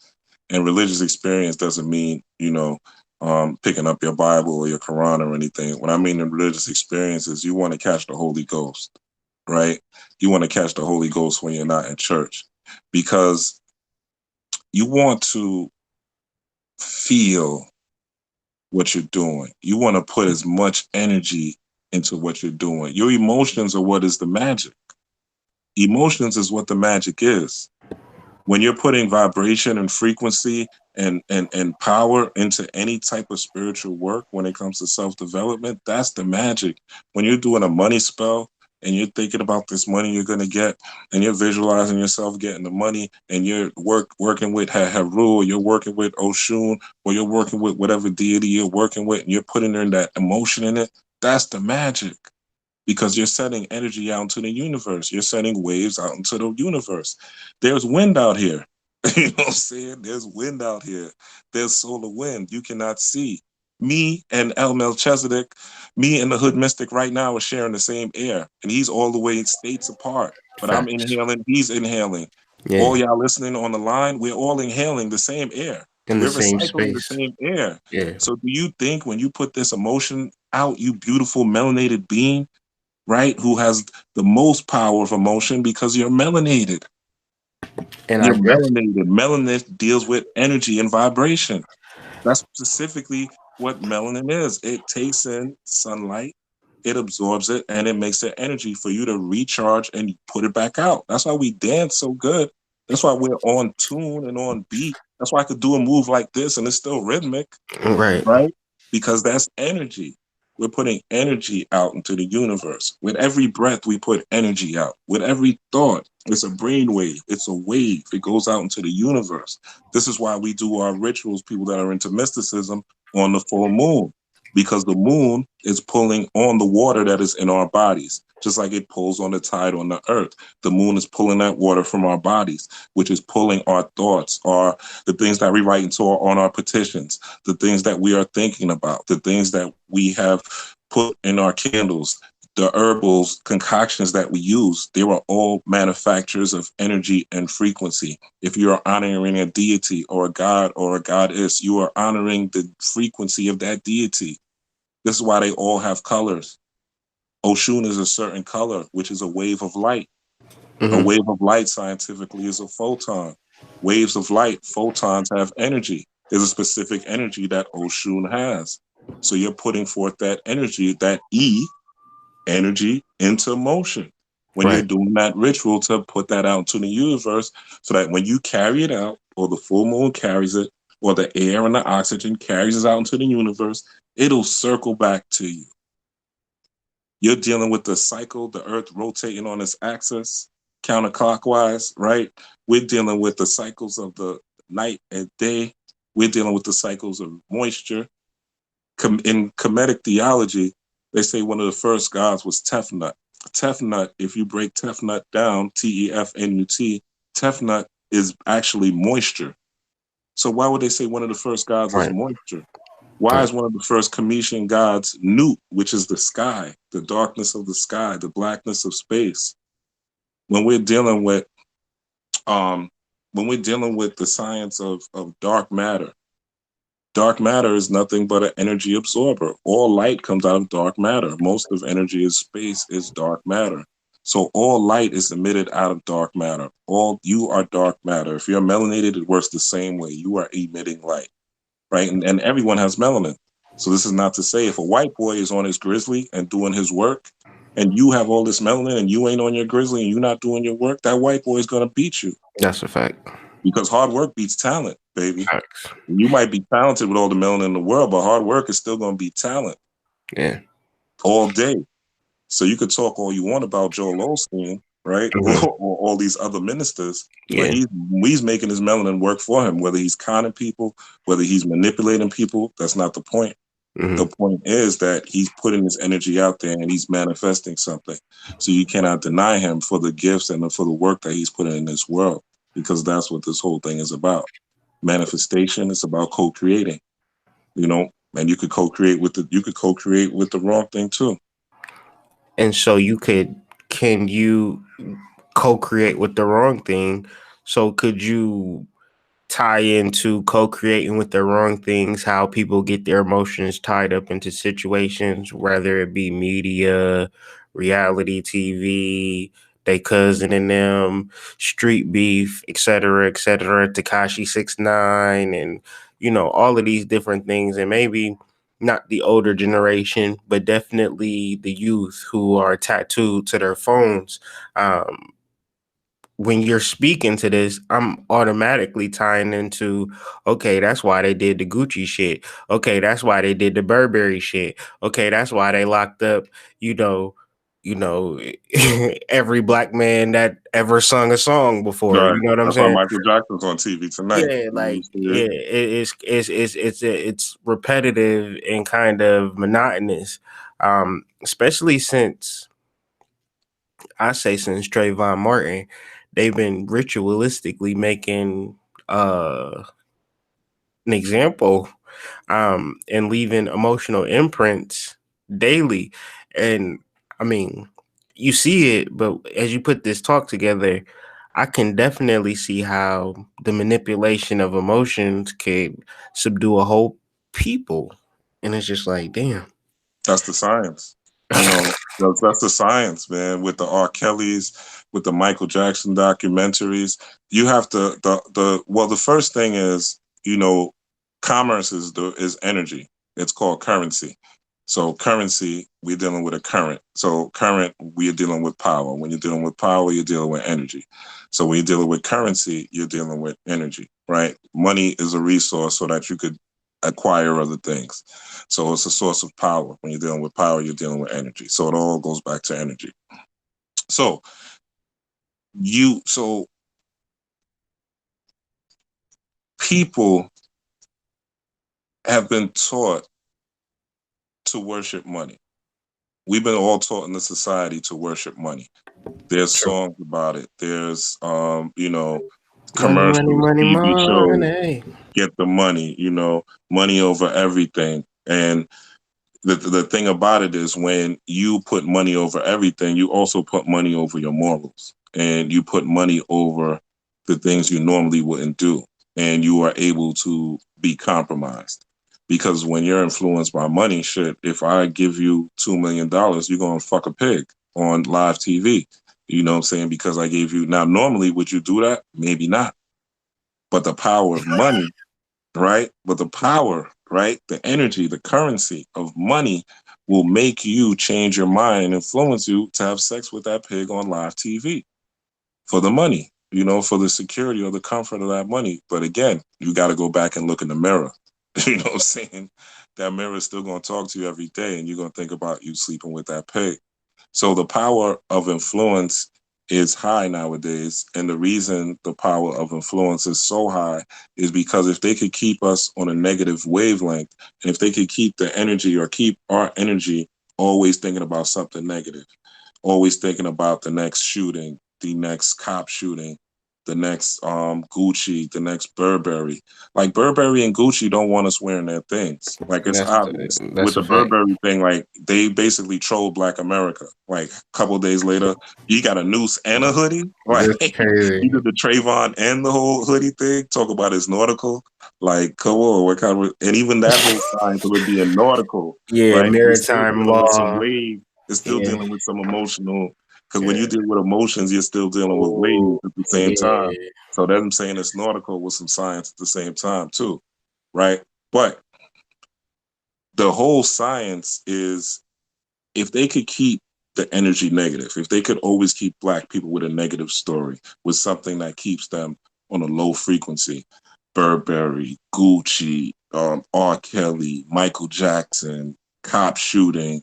B: And religious experience doesn't mean, picking up your Bible or your Quran or anything. What I mean in religious experience is you want to catch the Holy Ghost, right? You want to catch the Holy Ghost when you're not in church because you want to feel what you're doing. You want to put as much energy into what you're doing. Your emotions are what is the magic. Emotions is what the magic is. When you're putting vibration and frequency and power into any type of spiritual work when it comes to self-development, that's the magic. When you're doing a money spell and you're thinking about this money you're going to get and you're visualizing yourself getting the money and you're working with Haru, or you're working with Oshun, or you're working with whatever deity you're working with and you're putting in that emotion in it, that's the magic, because you're sending energy out into the universe. You're sending waves out into the universe. There's wind out here. You know what I'm saying? There's wind out here. There's solar wind you cannot see. Me and El Melchizedek, me and the Hood Mystic right now are sharing the same air, and he's all the way in states apart. But I'm
A: Facts.
B: inhaling, he's inhaling.
A: Yeah.
B: All y'all listening on the line, we're all inhaling the same air.
A: In the
B: We're
A: same
B: recycling the
A: space.
B: same air.
A: Yeah.
B: So do you think when you put this emotion out, you beautiful melanated being, right? Who has the most power of emotion because you're melanated.
A: And I
B: You're
A: guess
B: melanated. Melanin deals with energy and vibration. That's specifically what melanin is. It takes in sunlight, it absorbs it, and it makes it energy for you to recharge and put it back out. That's why we dance so good. That's why we're on tune and on beat. That's why I could do a move like this and it's still rhythmic,
A: right.
B: right? Because that's energy. We're putting energy out into the universe. With every breath, we put energy out. With every thought, it's a brainwave. It's a wave. It goes out into the universe. This is why we do our rituals, people that are into mysticism, on the full moon, because the moon is pulling on the water that is in our bodies, just like it pulls on the tide on the earth. The moon is pulling that water from our bodies, which is pulling our thoughts, the things that we write on our petitions, the things that we are thinking about, the things that we have put in our candles, the herbals, concoctions that we use. They are all manufacturers of energy and frequency. If you are honoring a deity or a god or a goddess, you are honoring the frequency of that deity. This is why they all have colors. Oshun is a certain color, which is a wave of light. A
A: Hmm.
B: wave of light scientifically is a photon. Waves of light, photons have energy. There's a specific energy that Oshun has. So you're putting forth that energy, that E energy, into motion when you're
A: Right.
B: doing that ritual to put that out into the universe, so that when you carry it out, or the full moon carries it, or the air and the oxygen carries it out into the universe, it'll circle back to you. You're dealing with the cycle, the earth rotating on its axis counterclockwise, right? We're dealing with the cycles of the night and day. We're dealing with the cycles of moisture. In Kemetic theology, they say one of the first gods was Tefnut. Tefnut, if you break Tefnut down, Tefnut, Tefnut is actually moisture. So why would they say one of the first gods is
A: Right.
B: moisture? Why
A: Right.
B: is one of the first Cometian gods Nut, which is the sky, the darkness of the sky, the blackness of space? When we're dealing with um, when we're dealing with the science of dark matter is nothing but an energy absorber. All light comes out of dark matter. Most of energy is space is dark matter. So all light is emitted out of dark matter. All you are dark matter. If you're melanated, it works the same way. You are emitting light, right? And everyone has melanin. So this is not to say if a white boy is on his grizzly and doing his work, and you have all this melanin and you ain't on your grizzly and you're not doing your work, that white boy is going to beat you,
A: That's a fact.
B: because hard work beats talent, baby.
A: Facts.
B: You might be talented with all the melanin in the world, but hard work is still going to be talent
A: Yeah.
B: all day. So you could talk all you want about Joel Osteen, right,
A: Hmm.
B: or all these other ministers, but
A: Yeah.
B: he's making his melanin work for him. Whether he's conning people, whether he's manipulating people, that's not the point. The
A: Hmm.
B: point is that he's putting his energy out there and he's manifesting something. So you cannot deny him for the gifts and for the work that he's putting in this world, because that's what this whole thing is about. Manifestation is about co-creating, you know, and you could co-create with the wrong thing too.
A: And so can you co-create with the wrong thing? So could you tie into co-creating with the wrong things, how people get their emotions tied up into situations, whether it be media, reality TV, they cousin and them, street beef, etc., Takashi 69, and all of these different things, and maybe not the older generation, but definitely the youth who are tattooed to their phones. Um, when you're speaking to this, I'm automatically tying into, okay, that's why they did the Gucci shit. Okay, that's why they did the Burberry shit. Okay, that's why they locked up, you know, you know, every black man that ever sung a song before.
B: Right.
A: You know what I'm
B: That's why
A: saying?
B: Michael Jackson's on TV tonight.
A: Yeah,
B: You
A: like
B: see
A: yeah,
B: it?
A: it's repetitive and kind of monotonous, especially since I say since Trayvon Martin, they've been ritualistically making uh an example and leaving emotional imprints daily. And I mean, you see it, but as you put this talk together, I can definitely see how the manipulation of emotions could subdue a whole people. And it's just like, damn.
B: That's the science. You know, that's the science, man. With the R. Kellys, with the Michael Jackson documentaries, you have to the first thing is, you know, commerce is energy. It's called currency. So currency, we're dealing with a current. So current, we're dealing with power. When you're dealing with power, you're dealing with energy. So when you're dealing with currency, you're dealing with energy, right? Money is a resource so that you could acquire other things. So it's a source of power. When you're dealing with power, you're dealing with energy. So it all goes back to energy. So so people have been taught to worship money. We've been all taught in the society to worship money. There's
A: True.
B: songs about it. There's you know,
A: Money, money,
B: commercials,
A: money,
B: TV shows,
A: money.
B: get the money, you know, money over everything. And the thing about it is when you put money over everything, you also put money over your morals and you put money over the things you normally wouldn't do. And you are able to be compromised. Because when you're influenced by money, shit, if I give you $2 million, you're going to fuck a pig on live TV. You know what I'm saying? Because I gave you, now, normally, would you do that? Maybe not. But the power of money, right? But the power, right? The energy, the currency of money will make you change your mind and influence you to have sex with that pig on live TV for the money, you know, for the security or the comfort of that money. But again, you got to go back and look in the mirror. You know what I'm saying? That mirror is still going to talk to you every day and you're going to think about you sleeping with that pig. So the power of influence is high nowadays. And the reason the power of influence is so high is because if they could keep us on a negative wavelength, and if they could keep the energy or keep our energy always thinking about something negative, always thinking about the next shooting, the next cop shooting, the next Gucci, the next Burberry. Like Burberry and Gucci don't want us wearing their things. Like it's obvious. With
A: That's a
B: the
A: fact.
B: Burberry thing, like they basically trolled Black America. Like a couple of days later, you got a noose and a hoodie. Like
A: That's
B: you
A: crazy.
B: did the Trayvon and the whole hoodie thing. Talk about his nautical. Like, come on, what kind of and even that whole science of it being nautical,
A: Yeah,
B: right? It's still
A: maritime
B: dealing with some
A: law.
B: wave. It's still
A: Yeah,
B: dealing with some emotional because when
A: yeah.
B: you deal with emotions, you're still dealing with waves
A: Oh,
B: at the same time.
A: yeah.
B: So them saying it's nautical with some science at the same time too, right? But the whole science is if they could keep the energy negative, if they could always keep Black people with a negative story, with something that keeps them on a low frequency, Burberry, Gucci, R. Kelly, Michael Jackson, cop shooting,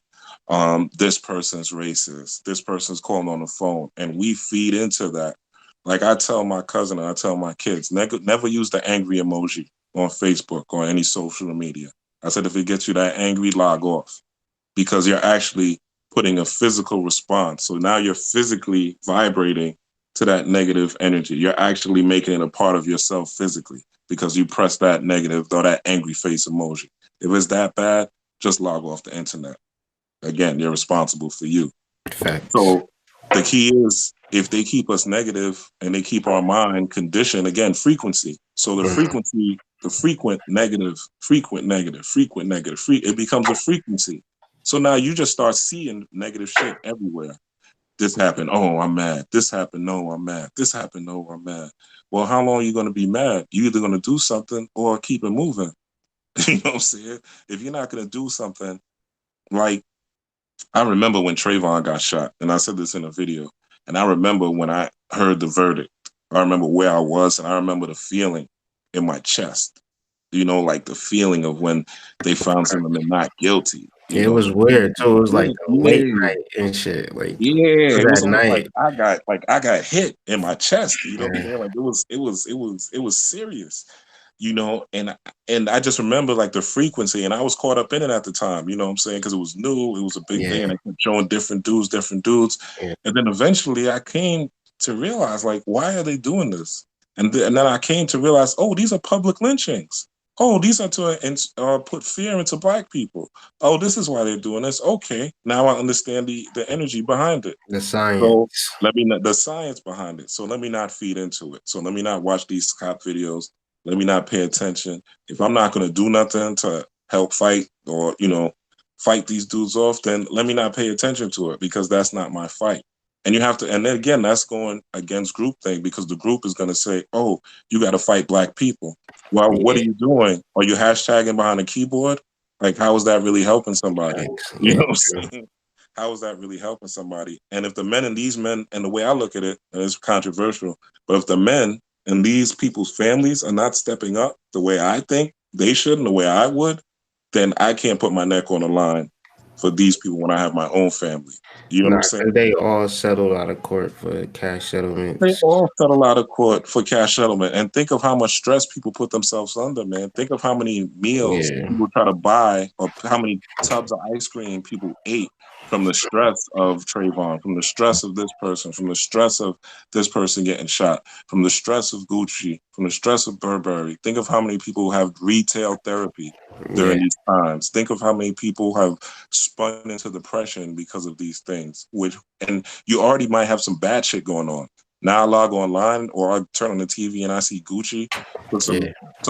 B: this person's racist, this person's calling on the phone, and we feed into that. Like I tell my cousin and I tell my kids, never use the angry emoji on Facebook or any social media. I said, if it gets you that angry, log off because you're actually putting a physical response. So now you're physically vibrating to that negative energy. You're actually making it a part of yourself physically because you press that negative or that angry face emoji. If it's that bad, just log off the internet. Again, you're responsible for you.
A: Facts.
B: So the key is if they keep us negative and they keep our mind conditioned, again, frequency. So the
A: Mhm.
B: frequency, the frequent negative, frequent negative, frequent negative, it becomes a frequency. So now you just start seeing negative shit everywhere. This happened. Oh, I'm mad. This happened. No, I'm mad. This happened. No, I'm mad. Well, how long are you going to be mad? You're either going to do something or keep it moving. You know what I'm saying? If you're not gonna do something, like I remember when Trayvon got shot, and I said this in a video, and I remember when I heard the verdict. I remember where I was, and I remember the feeling in my chest. You know, like the feeling of when they found someone not guilty. You
A: It
B: know,
A: was
B: the
A: weird
B: feeling,
A: too. It was like a late
B: yeah,
A: night and shit. Like it
B: yeah,
A: was
B: it was
A: at
B: almost
A: night.
B: like I got hit in my chest. You know what I'm
A: Yeah,
B: saying? Like it was serious. You know, and I just remember like the frequency, and I was caught up in it at the time. You know what I'm saying? Because it was new, it was a big thing,
A: yeah,
B: and I kept showing different dudes,
A: yeah.
B: and then eventually I came to realize like why are they doing this? And then I came to realize, oh, these are public lynchings. Oh, these are to put fear into black people. Oh, this is why they're doing this. Okay, now I understand the energy behind it.
A: The
B: So
A: science.
B: let me not the science behind it. So let me not feed into it. So let me not watch these cop videos. Let me not pay attention. If I'm not going to do nothing to help fight or fight these dudes off, then let me not pay attention to it because that's not my fight. And you have to, and then again, that's going against group thing because the group is going to say, "Oh, you got to fight black people." Well, what
A: Yeah,
B: are you doing? Are you hashtagging behind a keyboard? Like, how is that really helping somebody?
A: thanks.
B: You
A: Yeah,
B: know what
A: true.
B: I'm saying? How is that really helping somebody? And if the men and these men, and the way I look at it, and it's controversial, but if the men and these people's families are not stepping up the way I think they should and the way I would, then I can't put my neck on the line for these people when I have my own family. You know what
A: Nah,
B: I'm
A: 'cause
B: saying?
A: they all settled out of court for cash
B: They
A: settlements.
B: all settle out of court for cash settlement. And think of how much stress people put themselves under, man. Think of how many meals
A: Yeah,
B: people try to buy or how many tubs of ice cream people ate from the stress of Trayvon, from the stress of this person, from the stress of this person getting shot, from the stress of Gucci, from the stress of Burberry. Think of how many people have retail therapy
A: yeah,
B: during these times. Think of how many people have spun into depression because of these things, and you already might have some bad shit going on. Now I log online or I turn on the TV and I see Gucci with
A: yeah.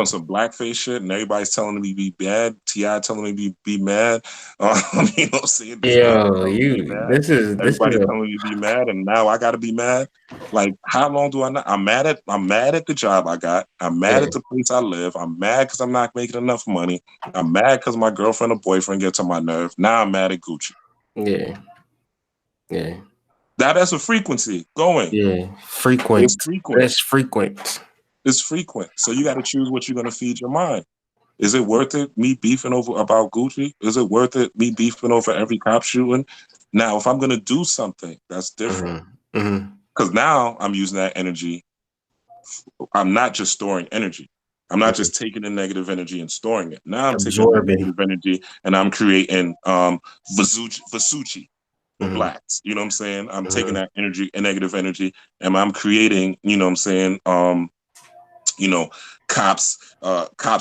B: some blackface shit, and everybody's telling me be bad. Ti telling me be mad. You know, what I'm saying Big Daddy
A: Yo,
B: telling me be
A: you.
B: mad.
A: This is
B: Everybody
A: a
B: telling me to be mad, and now I got to be mad. Like, how long do I not? I'm mad at the job I got. I'm mad
A: yeah,
B: at the place I live. I'm mad because I'm not making enough money. I'm mad because my girlfriend or boyfriend gets on my nerve. Now I'm mad at Gucci.
A: yeah, yeah,
B: That's a frequency going.
A: yeah.
B: It's
A: Frequent.
B: frequent.
A: That's frequent.
B: It's frequent. So you got to choose what you're going to feed your mind. Is it worth it me beefing over about Gucci? Is it worth it me beefing over every cop shooting? Now, if I'm going to do something, that's different.
A: Mm-hmm. Mm-hmm.
B: Because now I'm using that energy. I'm not just storing energy. I'm not
A: Mm-hmm.
B: just taking the negative energy and storing it. Now I'm taking that
A: Absorbing.
B: negative energy and I'm creating Vasucci for
A: Mm-hmm.
B: blacks. You know what I'm saying? I'm taking
A: Mm-hmm.
B: that energy and negative energy and I'm creating, you know what I'm saying, you know, cops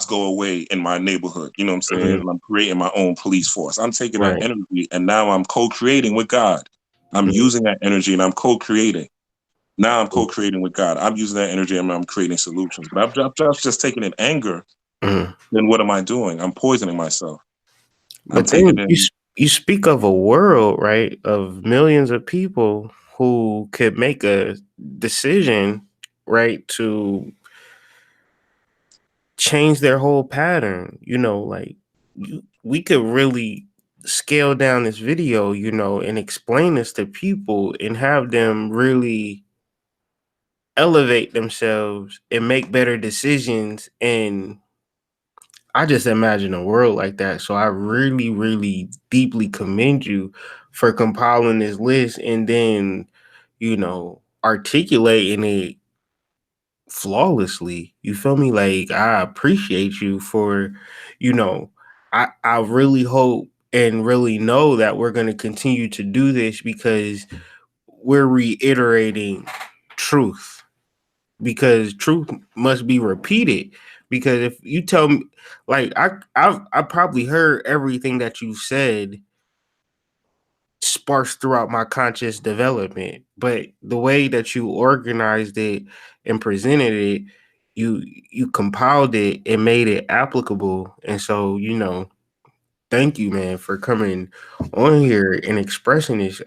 B: go away in my neighborhood. You know what I'm saying?
A: Mm-hmm.
B: And I'm creating my own police force. I'm taking that
A: Right.
B: energy and now I'm co-creating with God. I'm
A: Mm-hmm.
B: using that energy and I'm co-creating. Now I'm co-creating with God. I'm using that energy and I'm creating solutions. But I'm just taking in anger.
A: Mm-hmm.
B: Then what am I doing? I'm poisoning myself. I'm
A: But
B: taking
A: then
B: in.
A: you speak of a world, right, of millions of people who could make a decision, right, to change their whole pattern. Like we could really scale down this video, and explain this to people and have them really elevate themselves and make better decisions. And I just imagine a world like that. So I really, really deeply commend you for compiling this list and then, articulating it flawlessly. You feel me? Like I appreciate you for, you know, I really hope and really know that we're gonna continue to do this because we're reiterating truth. Because truth must be repeated. Because if you tell me, like I probably heard everything that you said sparse throughout my conscious development, but the way that you organized it and presented it, you you compiled it and made it applicable. And so, thank you, man, for coming on here and expressing this.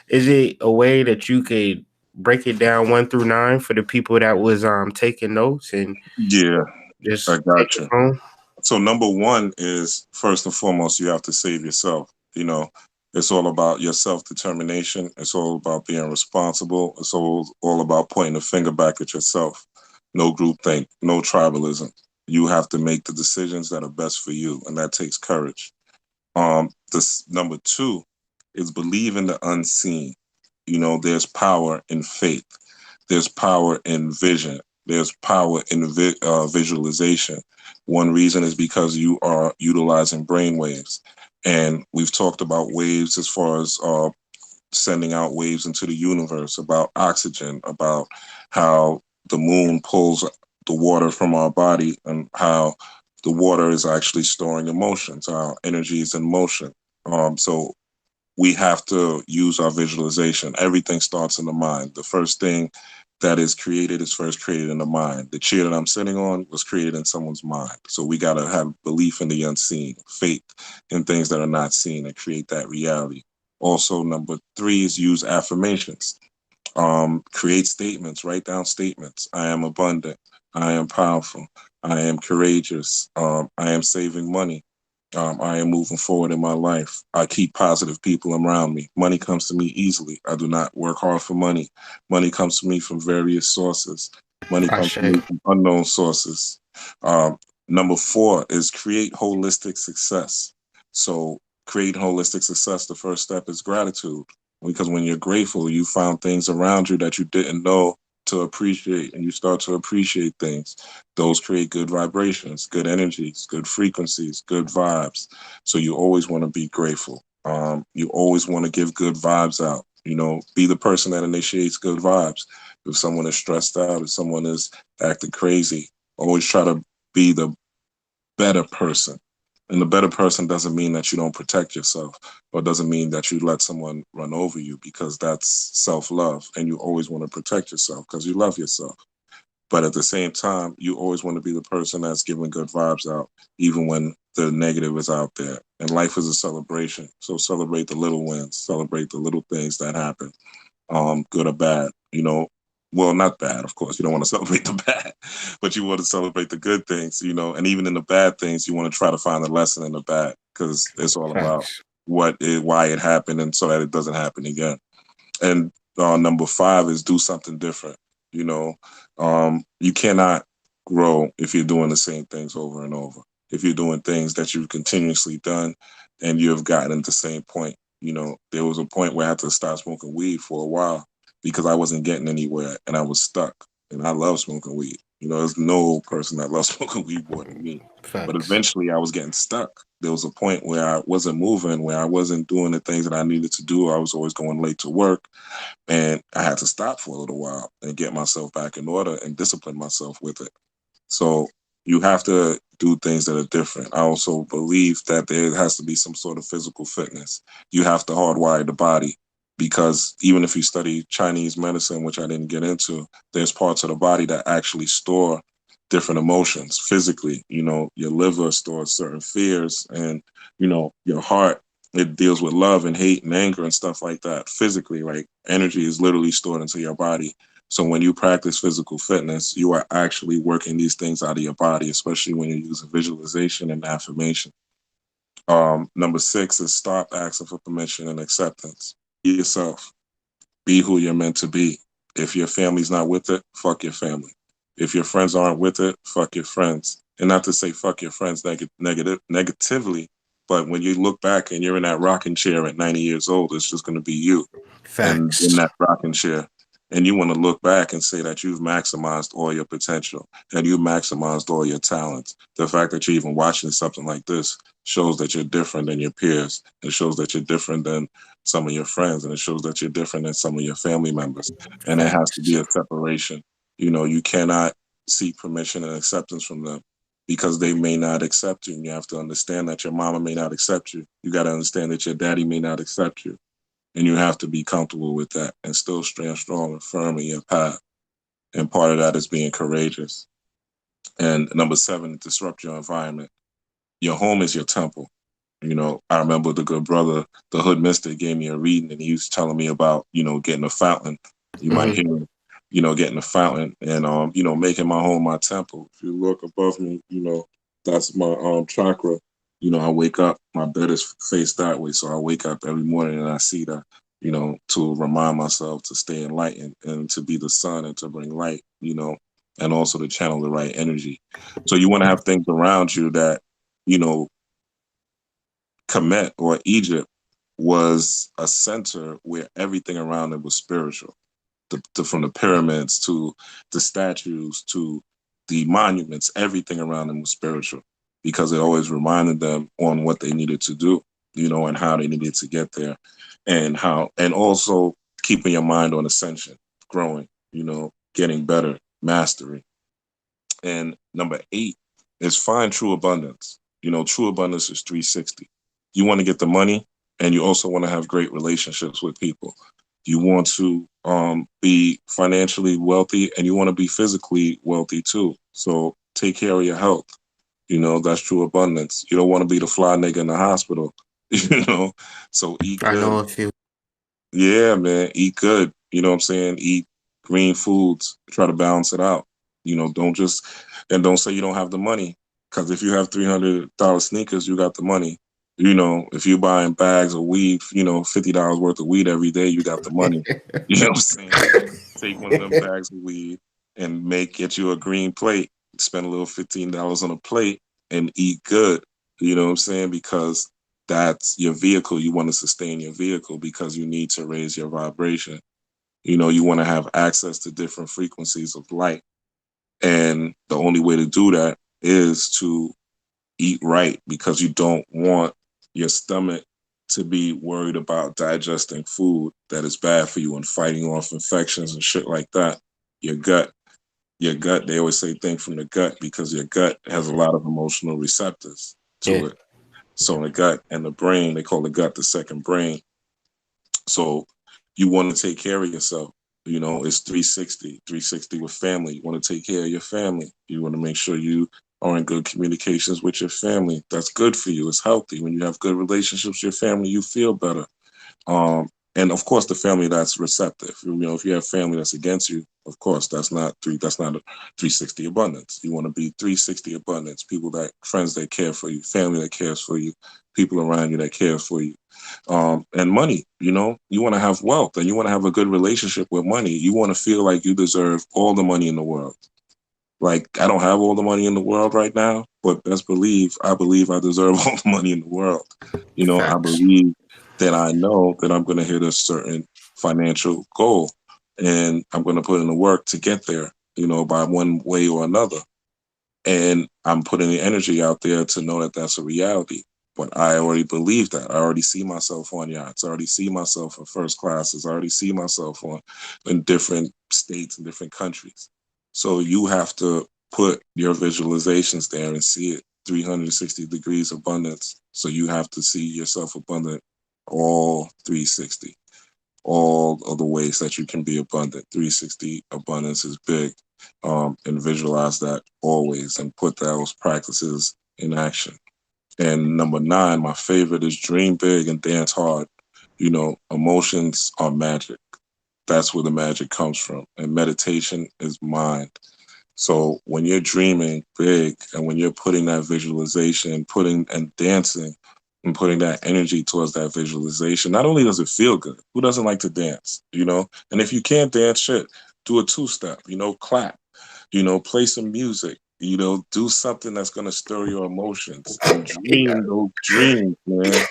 A: Is it a way that you could break it down 1 through 9 for the people that was taking notes and
B: Yeah,
A: just
B: I
A: take
B: got
A: it
B: you.
A: home?
B: So number one is, first and foremost, you have to save yourself. You know, it's all about your self determination. It's all about being responsible. It's all about pointing the finger back at yourself. No groupthink, no tribalism. You have to make the decisions that are best for you, and that takes courage. This number two is believe in the unseen. You know, there's power in faith. There's power in vision. There's power in visualization. One reason is because you are utilizing brain waves. And we've talked about waves as far as sending out waves into the universe, about oxygen, about how the moon pulls the water from our body, and how the water is actually storing emotions. Our energy is in motion. So we have to use our visualization. Everything starts in the mind. The first thing that is created is first created in the mind. The chair that I'm sitting on was created in someone's mind. So we got to have belief in the unseen, faith in things that are not seen, and create that reality. Also, number three is use affirmations. Create statements, write down statements. I am abundant. I am powerful. I am courageous. I am saving money. I am moving forward in my life. I keep positive people around me. Money comes to me easily. I do not work hard for money. Money comes to me from various sources. Money comes to
A: Ashe.
B: me from unknown sources. Um, Number four is create holistic success. So, create holistic success. The first step is gratitude, because when you're grateful, you found things around you that you didn't know to appreciate, and you start to appreciate things. Those create good vibrations, good energies, good frequencies, good vibes. So you always want to be grateful. You always want to give good vibes out. You know, be the person that initiates good vibes. If someone is stressed out, if someone is acting crazy, always try to be the better person. And the better person doesn't mean that you don't protect yourself, or doesn't mean that you let someone run over you, because that's self love. And you always want to protect yourself because you love yourself. But at the same time, you always want to be the person that's giving good vibes out, even when the negative is out there. And life is a celebration. So celebrate the little wins, celebrate the little things that happen, good or bad. You know, well, not bad, of course. You don't want to celebrate the bad, but you want to celebrate the good things, you know, and even in the bad things, you want to try to find the lesson in the bad, because it's all about
A: Facts.
B: why it happened, and so that it doesn't happen again. And number five is do something different. You know, you cannot grow if you're doing the same things over and over. If you're doing things that you've continuously done and you have gotten at the same point, you know, there was a point where I had to stop smoking weed for a while because I wasn't getting anywhere and I was stuck. And I love smoking weed. You know, there's no person that loves smoking weed more than me. But
A: Facts.
B: eventually I was getting stuck. There was a point where I wasn't moving, where I wasn't doing the things that I needed to do. I was always going late to work, and I had to stop for a little while and get myself back in order and discipline myself with it. So you have to do things that are different. I also believe that there has to be some sort of physical fitness. You have to hardwire the body, because even if you study Chinese medicine, which I didn't get into, there's parts of the body that actually store different emotions physically. You know, your liver stores certain fears, and, you know, your heart, it deals with love and hate and anger and stuff like that physically. Like, energy is literally stored into your body. So when you practice physical fitness, you are actually working these things out of your body, especially when you're using visualization and affirmation. Number six is stop asking for permission and acceptance. Be yourself. Be who you're meant to be. If your family's not with it, fuck your family. If your friends aren't with it, fuck your friends. And not to say fuck your friends negatively, but when you look back and you're in that rocking chair at 90 years old, it's just going to be you and in
A: Facts.
B: that rocking chair. And you want to look back and say that you've maximized all your potential and you maximized all your talents. The fact that you're even watching something like this shows that you're different than your peers. It shows that you're different than some of your friends, and it shows that you're different than some of your family members. And there has to be
A: Facts.
B: a separation. You know, you cannot seek permission and acceptance from them, because they may not accept you. And you have to understand that your mama may not accept you. You got to understand that your daddy may not accept you. And you have to be comfortable with that and still stand strong and firm in your path. And part of that is being courageous. And number seven, disrupt your environment. Your home is your temple. You know, I remember the good brother, the hood mister, gave me a reading, and he was telling me about, you know, getting a fountain. You might
A: Hmm.
B: hear him, you know, getting a fountain, and, you know, making my home my temple. If you look above me, you know, That's my chakra. I wake up, my bed is faced that way, so I wake up every morning and I see that. To remind myself to stay enlightened and to be the sun and to bring light. And also to channel the right energy. So you want to have things around you that you know Kemet or Egypt was a center where everything around it was spiritual. From the pyramids to the statues to the monuments, everything around them was spiritual because it always reminded them on what they needed to do, and how they needed to get there, and also keeping your mind on ascension, growing, getting better, mastery. And number 8 is find true abundance. True abundance is 360. You want to get the money and you also want to have great relationships with people. You want to be financially wealthy and you want to be physically wealthy too. So take care of your health. That's true abundance. You don't want to be the fly nigga in the hospital, you know. So eat
A: I
B: good.
A: know a few.
B: Yeah, man, eat good. You know what I'm saying? Eat green foods. Try to balance it out. Don't say you don't have the money. Because if you have $300 sneakers, you got the money. If you're buying bags of weed, $50 worth of weed every day, you got the money. You know what I'm saying? Take one of them bags of weed and get you a green plate. Spend a little $15 on a plate and eat good. You know what I'm saying? Because that's your vehicle. You want to sustain your vehicle because you need to raise your vibration. You want to have access to different frequencies of light. And the only way to do that is to eat right because you don't want your stomach to be worried about digesting food that is bad for you and fighting off infections and shit like that. Your gut, they always say think from the gut because your gut has a lot of emotional receptors
A: Yeah,
B: to it. So the gut and the brain, they call the gut the second brain. So you want to take care of yourself. It's 360, 360 with family. You want to take care of your family. You want to make sure you are in good communications with your family. That's good for you. It's healthy. When you have good relationships with your family, you feel better. Um, and of course, the family that's receptive. If you have family that's against you, of course, that's not three. That's not a 360 abundance. You want to be 360 abundance. Friends that care for you, family that cares for you, people around you that care for you, and money. You want to have wealth, and you want to have a good relationship with money. You want to feel like you deserve all the money in the world. Like I don't have all the money in the world right now, but I believe I deserve all the money in the world. I
A: facts.
B: believe that I know that I'm going to hit a certain financial goal and I'm going to put in the work to get there, by one way or another. And I'm putting the energy out there to know that that's a reality. But I already believe that. I already see myself on yachts. I already see myself in first classes. I already see myself in different states and different countries. So you have to put your visualizations there and see it 360 degrees abundance. So you have to see yourself abundant all 360, all of the ways that you can be abundant. 360 abundance is big. And visualize that always and put those practices in action. And number 9, my favorite is dream big and dance hard. Emotions are magic. That's where the magic comes from. And meditation is mind. So when you're dreaming big and when you're putting that visualization, putting and dancing and putting that energy towards that visualization, not only does it feel good, who doesn't like to dance, And if you can't dance, shit, do a 2-step, clap, play some music, do something that's going to stir your emotions and
A: Yeah.
B: dream those dreams, man.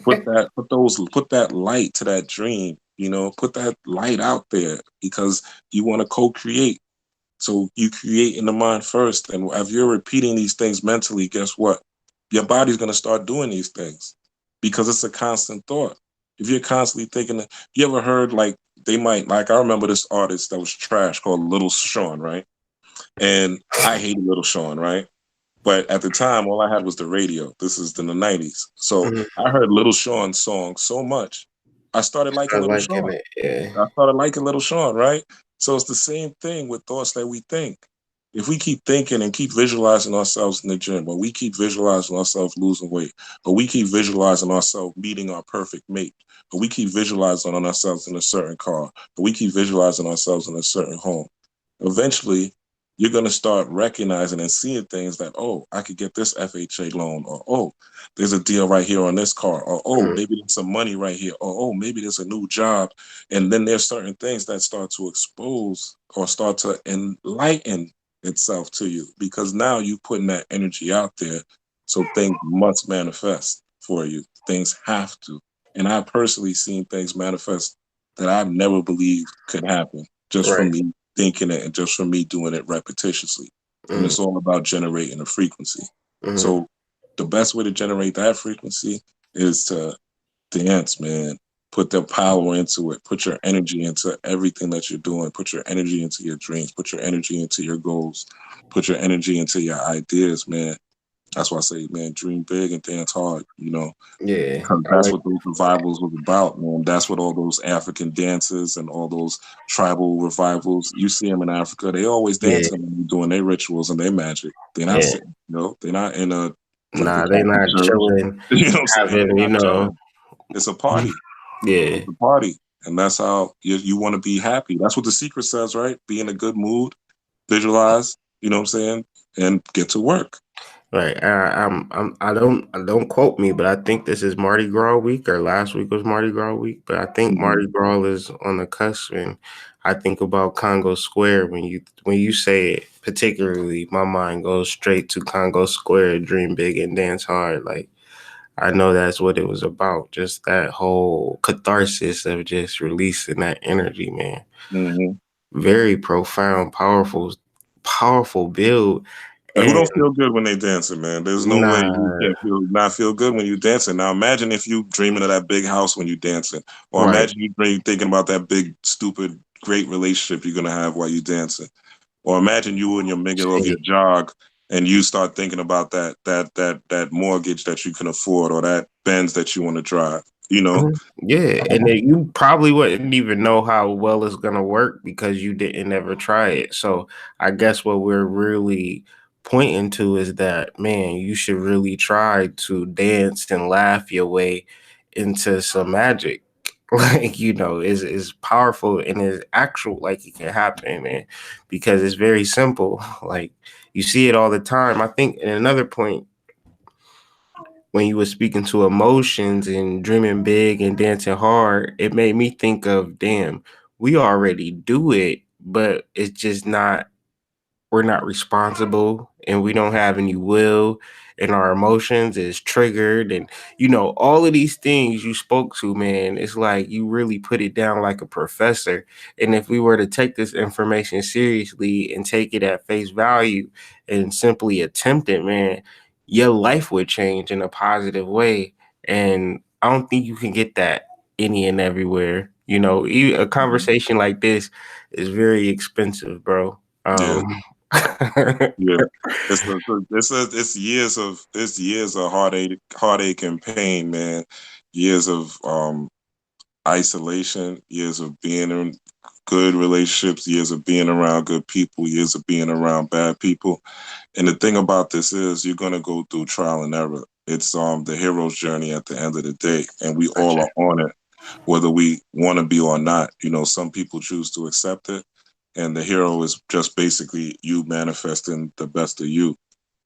B: Put that light to that dream, put that light out there because you want to co-create. So you create in the mind first. And if you're repeating these things mentally, guess what? Your body's going to start doing these things because it's a constant thought. If you're constantly thinking, you ever heard I remember this artist that was trash called Little Sean, right? And I hated Little Sean, right? But at the time, all I had was the radio. This is in the 90s. So
A: Mhm.
B: I heard Little Sean's song so much. I started liking
A: I
B: Little
A: like
B: Sean.
A: it. Yeah,
B: I started liking Little Sean, right? So it's the same thing with thoughts that we think. If we keep thinking and keep visualizing ourselves in the gym, or we keep visualizing ourselves losing weight, or we keep visualizing ourselves meeting our perfect mate, or we keep visualizing on ourselves in a certain car, or we keep visualizing ourselves in a certain home, eventually you're going to start recognizing and seeing things that, oh, I could get this FHA loan, or oh, there's a deal right here on this car, or oh,
A: Mm,
B: maybe there's some money right here, or oh, maybe there's a new job. And then there's certain things that start to expose or start to enlighten itself to you, because now you're putting that energy out there. So things must manifest for you. Things have to. And I personally seen things manifest that I've never believed could happen just from
A: right.
B: me thinking it and just from me doing it repetitiously. And
A: Mm,
B: it's all about generating a frequency.
A: mm,
B: So the best way to generate that frequency is to dance, man. Put the power into it. Put your energy into everything that you're doing. Put your energy into your dreams. Put your energy into your goals. Put your energy into your ideas, man. That's why I say, man, dream big and dance hard, you know,
A: yeah.
B: because
A: I
B: that's
A: like.
B: what those revivals was about, man. That's what all those African dances and all those tribal revivals, you see them in Africa, they always
A: Yeah.
B: dancing and doing their rituals and their magic. They're not
A: Yeah.
B: sitting, you know, they're not in a like a
A: Nah, they
B: Catholic
A: not
B: church.
A: chilling,
B: You know what I'm saying? They're
A: having,
B: not chilling. It's a party.
A: yeah,
B: It's a party. And that's how you want to be happy. That's what the secret says, right? Be in a good mood, visualize, you know what I'm saying? And get to work.
A: right. I don't quote me, but I think this is Mardi Gras week, or last week was Mardi Gras week. But I think
B: Mhm.
A: Mardi Gras is on the cusp, and I think about Congo Square when you say it. Particularly, my mind goes straight to Congo Square, dream big and dance hard. Like I know that's what it was about. Just that whole catharsis of just releasing that energy, man.
B: Mhm.
A: Very profound, powerful build.
B: And who
A: And
B: don't feel good when they dancing, man? There's no way you
A: nah,
B: can't not feel good when you dancing. Now imagine if you dreaming of that big house when you dancing, or
A: right.
B: imagine you dream thinking about that big stupid great relationship you're gonna have while you dancing, or imagine you in your middle of
A: See,
B: your jog and you start thinking about that mortgage that you can afford, or that Benz that you want to drive. You know.
A: mhm, yeah, and then you probably wouldn't even know how well it's gonna work because you didn't ever try it. So I guess what we're really pointing to is that man, you should really try to dance and laugh your way into some magic. Like is powerful and is actual. Like it can happen, man, because it's very simple. Like you see it all the time. I think, and another point when you were speaking to emotions and dreaming big and dancing hard, it made me think of damn, we already do it, but it's just not we're not responsible and we don't have any will and our emotions is triggered and all of these things you spoke to, man. It's like you really put it down like a professor, and if we were to take this information seriously and take it at face value and simply attempt it, man, your life would change in a positive way. And I don't think you can get that any and everywhere. A
B: Mhm.
A: conversation like this is very expensive, bro.
B: Yeah.
A: um
B: Yeah. It's years of heartache and pain, man. Years of isolation, years of being in good relationships, years of being around good people, years of being around bad people. And the thing about this is you're gonna go through trial and error. It's the hero's journey at the end of the day, and we all
A: Gotcha.
B: are on it, whether we want to be or not. You know, some people choose to accept it, and the hero is just basically you manifesting the best of you.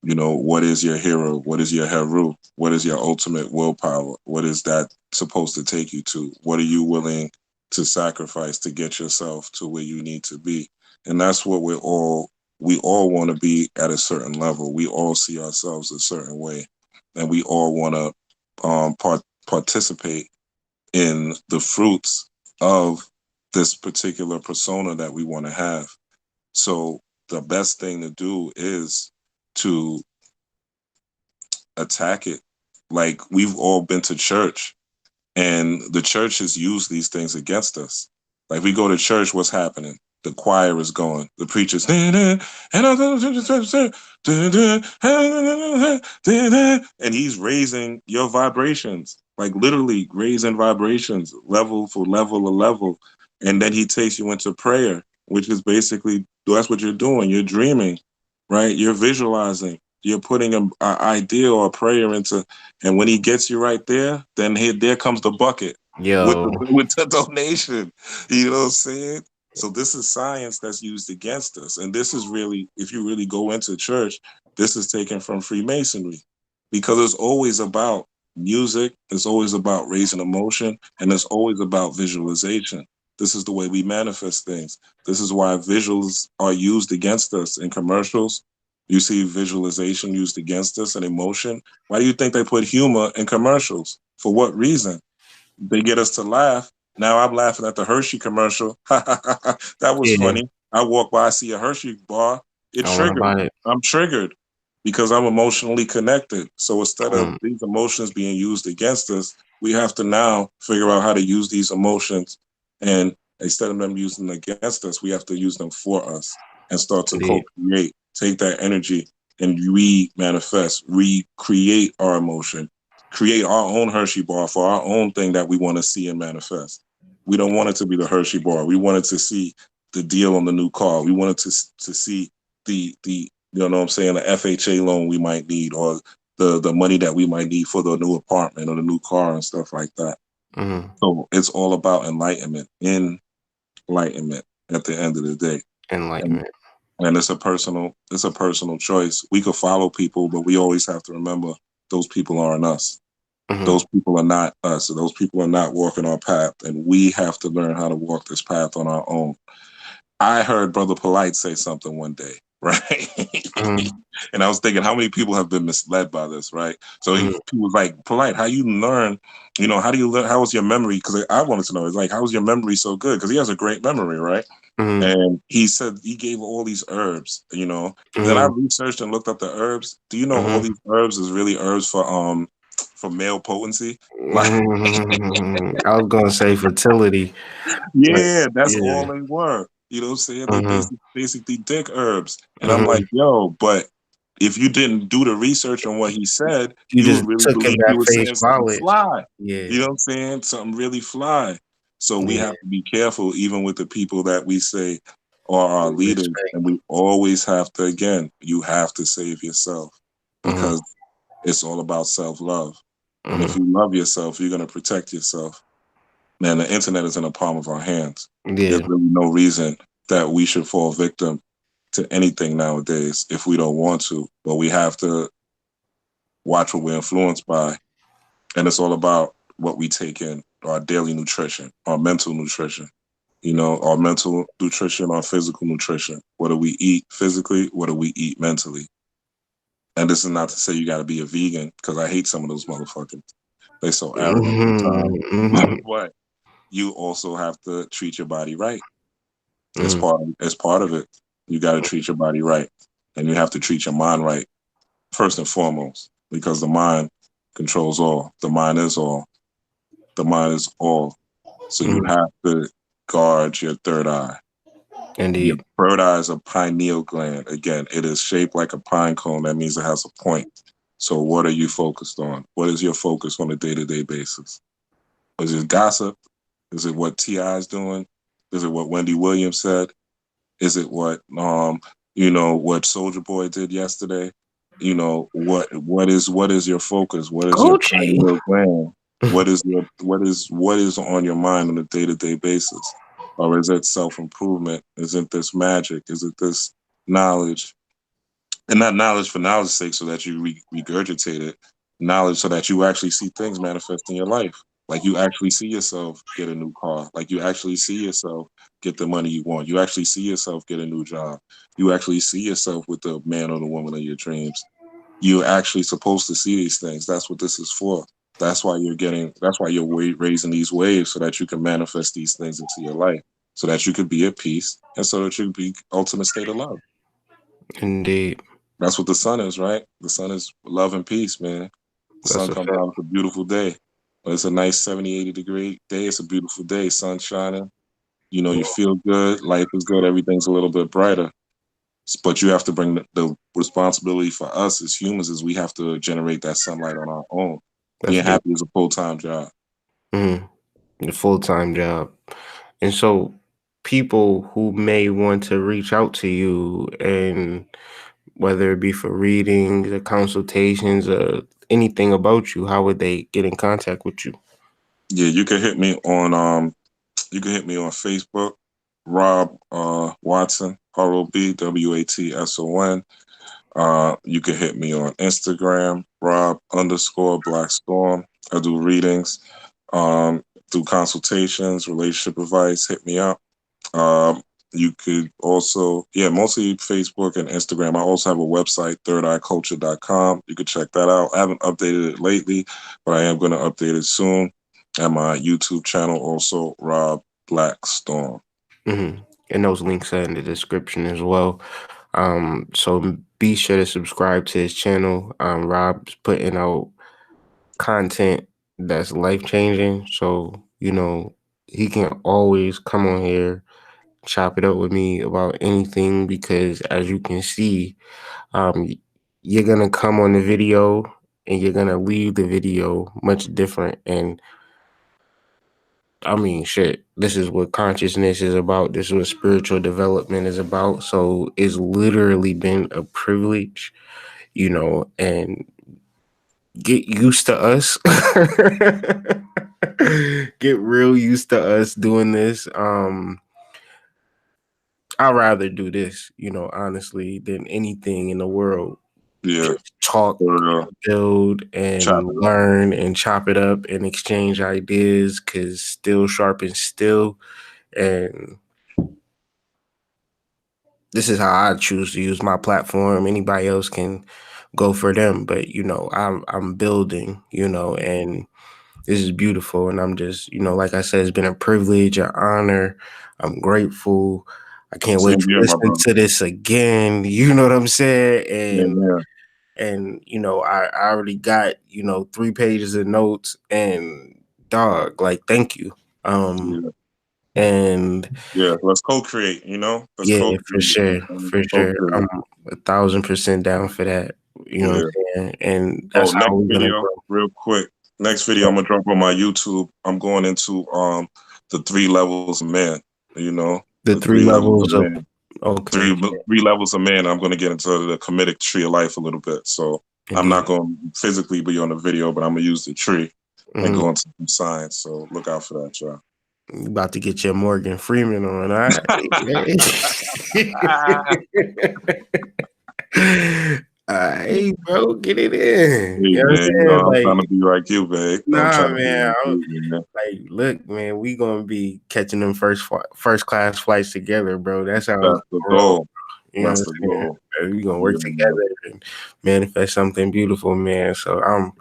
B: You know, what is your hero? What is your hero? What is your ultimate willpower? What is that supposed to take you to? What are you willing to sacrifice to get yourself to where you need to be? And that's what we all want to be at a certain level. We all see ourselves a certain way, and we all want to participate in the fruits of this particular persona that we want to have. So the best thing to do is to attack it. Like we've all been to church, and the church has used these things against us. Like we go to church, what's happening? The choir is going, the preacher's and he's raising your vibrations, like literally raising vibrations, level for level or level. And then he takes you into prayer, which is basically that's what you're doing. You're dreaming, right? You're visualizing. You're putting an idea or a prayer into, and when he gets you right there, then there comes the bucket with
A: Yo,
B: the with the donation. You know what I'm saying? So this is science that's used against us. And this is really, if you really go into church, this is taken from Freemasonry because it's always about music, it's always about raising emotion, and it's always about visualization. This is the way we manifest things. This is why visuals are used against us in commercials. You see visualization used against us and emotion. Why do you think they put humor in commercials? For what reason? They get us to laugh. Now I'm laughing at the Hershey commercial. That was
A: Yeah,
B: funny. I walk by, I see a Hershey bar. It
A: I want to
B: triggered.
A: buy it.
B: I'm triggered because I'm emotionally connected. So instead of
A: Um,
B: these emotions being used against us, we have to now figure out how to use these emotions. And instead of them using them against us, we have to use them for us and start to
A: indeed.
B: co-create, take that energy and re-manifest, recreate our emotion, create our own Hershey bar for our own thing that we want to see and manifest. We don't want it to be the Hershey bar. We wanted to see the deal on the new car. We wanted to see the you know what I'm saying, the FHA loan we might need, or the money that we might need for the new apartment or the new car and stuff like that.
A: Mm-hmm.
B: So it's all about enlightenment at the end of the day. And
A: Enlightenment.
B: and it's a personal choice. We could follow people, but we always have to remember those people aren't us.
A: Mm-hmm.
B: Those people are not us. Those people are not walking our path, and we have to learn how to walk this path on our own. I heard Brother Polite say something one day, right?
A: Mm-hmm.
B: And I was thinking, how many people have been misled by this, right? So
A: Mm-hmm.
B: he was like, Polite, how you learn? You know, how do you learn? How was your memory? Because I wanted to know, it's like, how was your memory so good? Because he has a great memory, right?
A: Mm-hmm.
B: And he said he gave all these herbs, you know. Then I
A: Mm-hmm.
B: researched and looked up the herbs. Do you know all
A: Mm-hmm.
B: these herbs is really herbs for male potency? Like,
A: Mm-hmm. I was gonna say fertility, but
B: yeah, that's all
A: yeah.
B: they were. You know what I'm saying? They
A: Mm-hmm.
B: basically dick herbs. And I'm
A: Mm-hmm.
B: like, yo, but if you didn't do the research on what he said,
A: You
B: you
A: just
B: would really
A: took
B: believe
A: it
B: he
A: at
B: was
A: face
B: saying something
A: valid.
B: fly.
A: Yeah.
B: You know what I'm saying? Something really fly. So we
A: Yeah.
B: have to be careful, even with the people that we say are our leaders.
A: Respect.
B: And we always have to, again, you have to save yourself
A: Mm-hmm.
B: because it's all about self love. And if
A: Mm-hmm.
B: you love yourself, you're going to protect yourself. Man, the internet is in the palm of our hands. There's
A: Yeah.
B: really no reason that we should fall victim to anything nowadays if we don't want to. But we have to watch what we're influenced by. And it's all about what we take in, our daily nutrition, our mental nutrition, you know, our mental nutrition, our physical nutrition. What do we eat physically? What do we eat mentally? And this is not to say you got to be a vegan because I hate some of those motherfuckers. They so arrogant
A: Mm-hmm.
B: sometimes.
A: Mm-hmm.
B: But you also have to treat your body right.
A: Mm-hmm.
B: It's part of it. You got to treat your body right, and you have to treat your mind right first and foremost, because the mind controls all. The mind is all. The mind is all. So you
A: Mm-hmm.
B: have to guard your third eye. Your
A: Indeed.
B: third eye is a pineal gland. Again, it is shaped like a pine cone. That means it has a point. So what are you focused on? What is your focus on a day-to-day basis? Is it gossip? Is it what T.I. is doing? Is it what Wendy Williams said? Is it what what Soldier Boy did yesterday? You know, what is your focus? What is your
A: Gucci.
B: pineal gland? What is on your mind on a day-to-day basis? Or is it self-improvement? Is it this magic? Is it this knowledge? And not knowledge for knowledge's sake so that you regurgitate it, knowledge so that you actually see things manifest in your life. Like you actually see yourself get a new car. Like you actually see yourself get the money you want. You actually see yourself get a new job. You actually see yourself with the man or the woman of your dreams. You're actually supposed to see these things. That's what this is for. That's why you're raising these waves so that you can manifest these things into your life, so that you could be at peace and so that you can be ultimate state of love.
A: Indeed.
B: That's what the sun is, right? The sun is love and peace, man. The
A: That's
B: sun
A: a
B: comes
A: fact.
B: out, it's a beautiful day. When it's a nice 70, 80-degree day, it's a beautiful day. Sun shining. You know, you feel good. Life is good. Everything's a little bit brighter. But you have to bring the responsibility for us as humans is we have to generate that sunlight on our own.
A: That's
B: Being
A: big.
B: happy is a full-time job.
A: Mm-hmm. A full-time job. And so people who may want to reach out to you, and whether it be for readings or consultations or anything about you, how would they get in contact with you?
B: Yeah, you can hit me on Facebook. Rob Watson, ROBWATSON. You can hit me on Instagram, Rob_BlackStorm. I do readings, do consultations, relationship advice. Hit me up. Um, you could also, mostly Facebook and Instagram. I also have a website, thirdeyeculture.com. You could check that out. I haven't updated it lately, but I am going to update it soon. And my YouTube channel also, Rob BlackStorm.
A: Mm-hmm. And those links are in the description as well. So be sure to subscribe to his channel. Rob's putting out content that's life changing. So, he can always come on here, chop it up with me about anything, because as you can see, you're gonna come on the video and you're gonna leave the video much different. And I mean, shit, this is what consciousness is about. This is what spiritual development is about. So it's literally been a privilege, and get used to us. Get real used to us doing this. I'd rather do this, honestly, than anything in the world.
B: Yeah,
A: Just talk,
B: for real.
A: build,
B: Chop
A: and
B: it up.
A: learn and chop it up and exchange ideas, because still sharpens still. And this is how I choose to use my platform. Anybody else can go for them, but I'm building, and this is beautiful. And I'm just, like I said, it's been a privilege, an honor. I'm grateful. I can't wait
B: Same
A: to
B: here, my
A: listen
B: brother.
A: to this again. You know what I'm saying?
B: Yeah,
A: And
B: yeah,
A: I already got 3 pages of notes, and dog, like, thank you.
B: yeah.
A: And
B: Yeah, let's co-create, Let's
A: yeah,
B: co-create.
A: for sure,
B: And
A: for sure.
B: co-create.
A: I'm 1,000% down for that. You know what
B: Yeah.
A: I'm saying? And
B: Oh,
A: that's how
B: next
A: we're gonna
B: video,
A: grow.
B: real quick. Next video I'm gonna drop on my YouTube. I'm going into the 3 levels of man,
A: The
B: the
A: three
B: 3 levels of
A: levels of
B: man.
A: okay,
B: Three levels of man. I'm gonna get into the comedic tree of life a little bit. So I'm
A: indeed.
B: not gonna physically be on the video, but I'm gonna use the tree and
A: Mhm.
B: go into some science. So look out for that, y'all.
A: You about to get your Morgan Freeman on, all right? Hey, bro, get it in.
B: Hey
A: You know what
B: man,
A: I'm saying?
B: I'm trying
A: Like,
B: to be like you, babe. I'm
A: nah,
B: trying to be
A: man.
B: like you, man.
A: Like, look, man, we gonna be catching them first class flights together, bro. That's how it's
B: That's the
A: gonna roll.
B: goal.
A: You know what
B: That's
A: I'm
B: the
A: saying?
B: goal.
A: We gonna work
B: Yeah, man.
A: together and manifest something beautiful, man. So I'm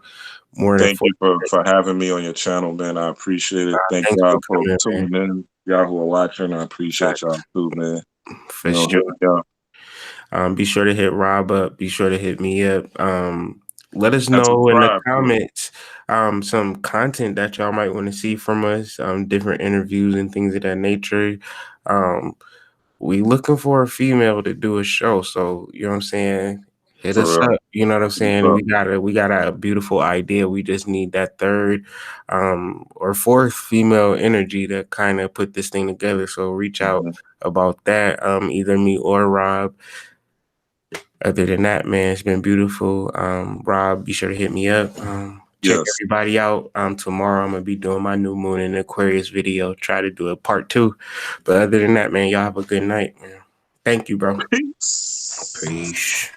A: more than
B: Thank you
A: fortunate.
B: for having me on your channel, man. I appreciate it. Thank
A: Thanks for
B: y'all for
A: coming, man.
B: tuning in. Y'all who are watching, I appreciate y'all
A: Facts.
B: too, man.
A: For
B: Hit
A: sure.
B: me up.
A: Be sure to hit Rob up. Be sure to hit me up. Let us
B: And
A: know in the
B: subscribe too.
A: comments some content that y'all might want to see from us, different interviews and things of that nature. Um, we looking for a female to do a show, so you know what I'm saying. Hit
B: For
A: us
B: real.
A: up. You know what I'm
B: What's
A: saying.
B: up?
A: We got a beautiful idea. We just need that third or fourth female energy to kind of put this thing together. So reach out
B: Mhm.
A: about that. Either me or Rob. Other than that, man, it's been beautiful. Rob, be sure to hit me up. Check
B: Yes.
A: everybody out. Tomorrow I'm gonna be doing my new moon in Aquarius video. Try to do a part 2. But other than that, man, y'all have a good night, man. Thank you, bro.
B: Peace.
A: Peace.